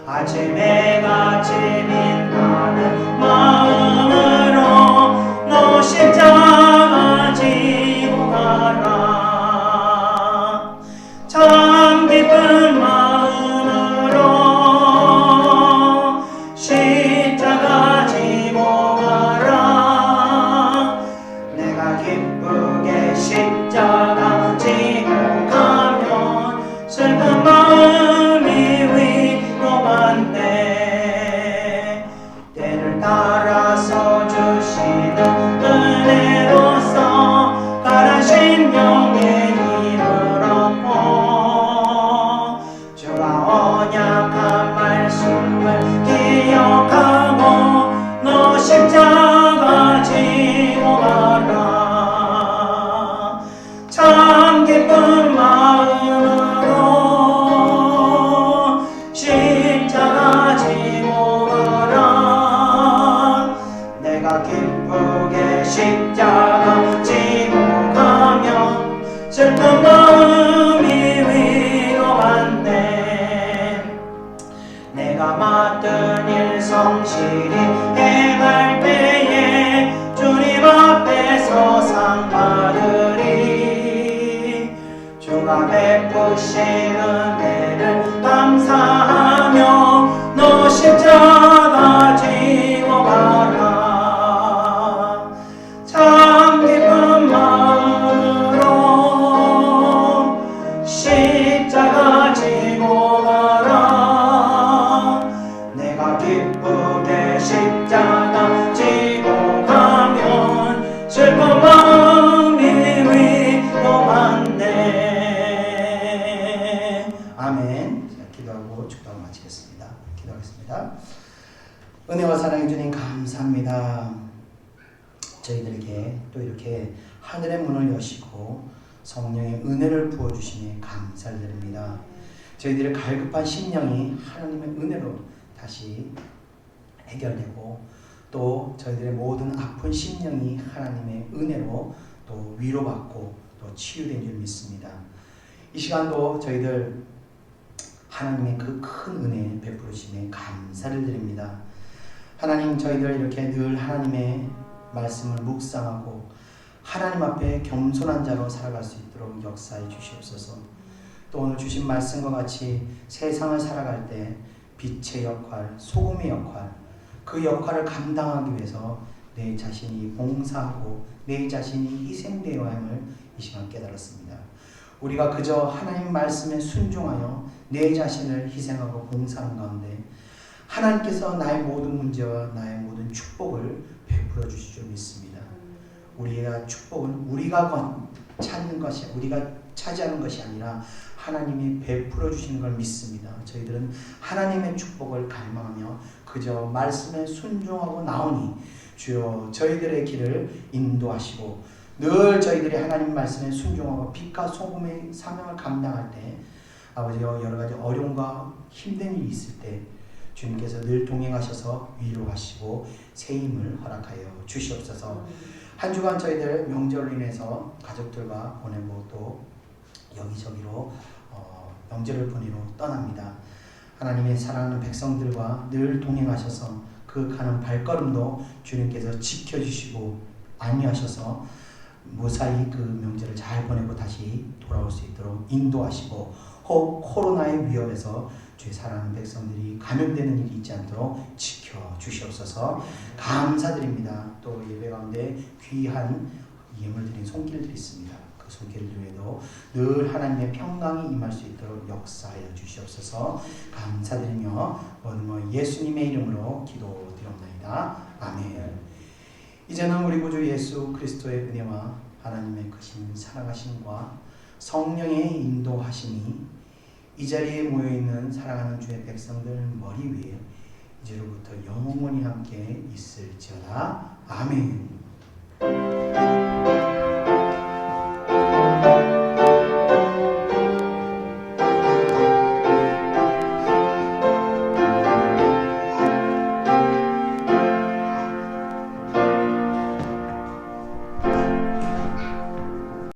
아침에 같이 빛나는 마음으로 너 십자가지 가라. 참 기쁜 마음으로 기쁘게 십자가 지고 가면 슬픈 마음이 위로받네. 내가 맡은 일 성실히 행할 때에 주님 앞에서 상 받으리. 주가 베푸신 은혜를 감사하며 너 십자가 지고 가라. 참 기쁜 마음으로 십자가 지고 가라. 내가 기쁘게 십자가 지고 가면 슬픈 마음이 위로받네. 아멘. 자, 기도하고 축도하고 마치겠습니다. 기도하겠습니다. 은혜와 사랑해 주님 감사합니다. 저희들에게 또 이렇게 하늘의 문을 여시고 성령의 은혜를 부어주시니 감사를 드립니다. 저희들의 갈급한 심령이 하나님의 은혜로 다시 해결되고 또 저희들의 모든 아픈 심령이 하나님의 은혜로 또 위로받고 또 치유된 줄 믿습니다. 이 시간도 저희들 하나님의 그 큰 은혜 베푸시며 감사를 드립니다. 하나님, 저희들 이렇게 늘 하나님의 말씀을 묵상하고 하나님 앞에 겸손한 자로 살아갈 수 있도록 역사해 주시옵소서. 또 오늘 주신 말씀과 같이 세상을 살아갈 때 빛의 역할, 소금의 역할, 그 역할을 감당하기 위해서 내 자신이 봉사하고 내 자신이 희생되어야 함을 이 시간 깨달았습니다. 우리가 그저 하나님 말씀에 순종하여 내 자신을 희생하고 봉사하는 가운데 하나님께서 나의 모든 문제와 나의 모든 축복을 베풀어 주실 줄 믿습니다. 우리가 축복은 우리가 찾는 것이, 우리가 차지하는 것이 아니라 하나님이 베풀어 주시는 걸 믿습니다. 저희들은 하나님의 축복을 갈망하며 그저 말씀에 순종하고 나오니 주여 저희들의 길을 인도하시고 늘 저희들이 하나님 말씀에 순종하고 빛과 소금의 사명을 감당할 때 아버지여 여러 가지 어려움과 힘든 일이 있을 때 주님께서 늘 동행하셔서 위로하시고 새 힘을 허락하여 주시옵소서. 한 주간 저희들 명절로 인해서 가족들과 보내고 또 여기저기로 명절을 보내러 떠납니다. 하나님의 사랑하는 백성들과 늘 동행하셔서 그 가는 발걸음도 주님께서 지켜주시고 안위하셔서 무사히 그 명절을 잘 보내고 다시 돌아올 수 있도록 인도하시고 혹 코로나의 위협에서 주의 사랑하는 백성들이 감염되는 일이 있지 않도록 지켜주시옵소서. 감사드립니다. 또 예배 가운데 귀한 예물 드린 손길들이 있습니다. 그 손길들에도 늘 하나님의 평강이 임할 수 있도록 역사하여 주시옵소서. 감사드리며 오늘 예수님의 이름으로 기도드렸나이다. 아멘. 이제는 우리 구주 예수 그리스도의 은혜와 하나님의 크신 살아가심과 성령의 인도하심이 이 자리에 모여있는 사랑하는 주의 백성들 머리 위에 이제로부터 영원히 함께 있을지어다. 아멘.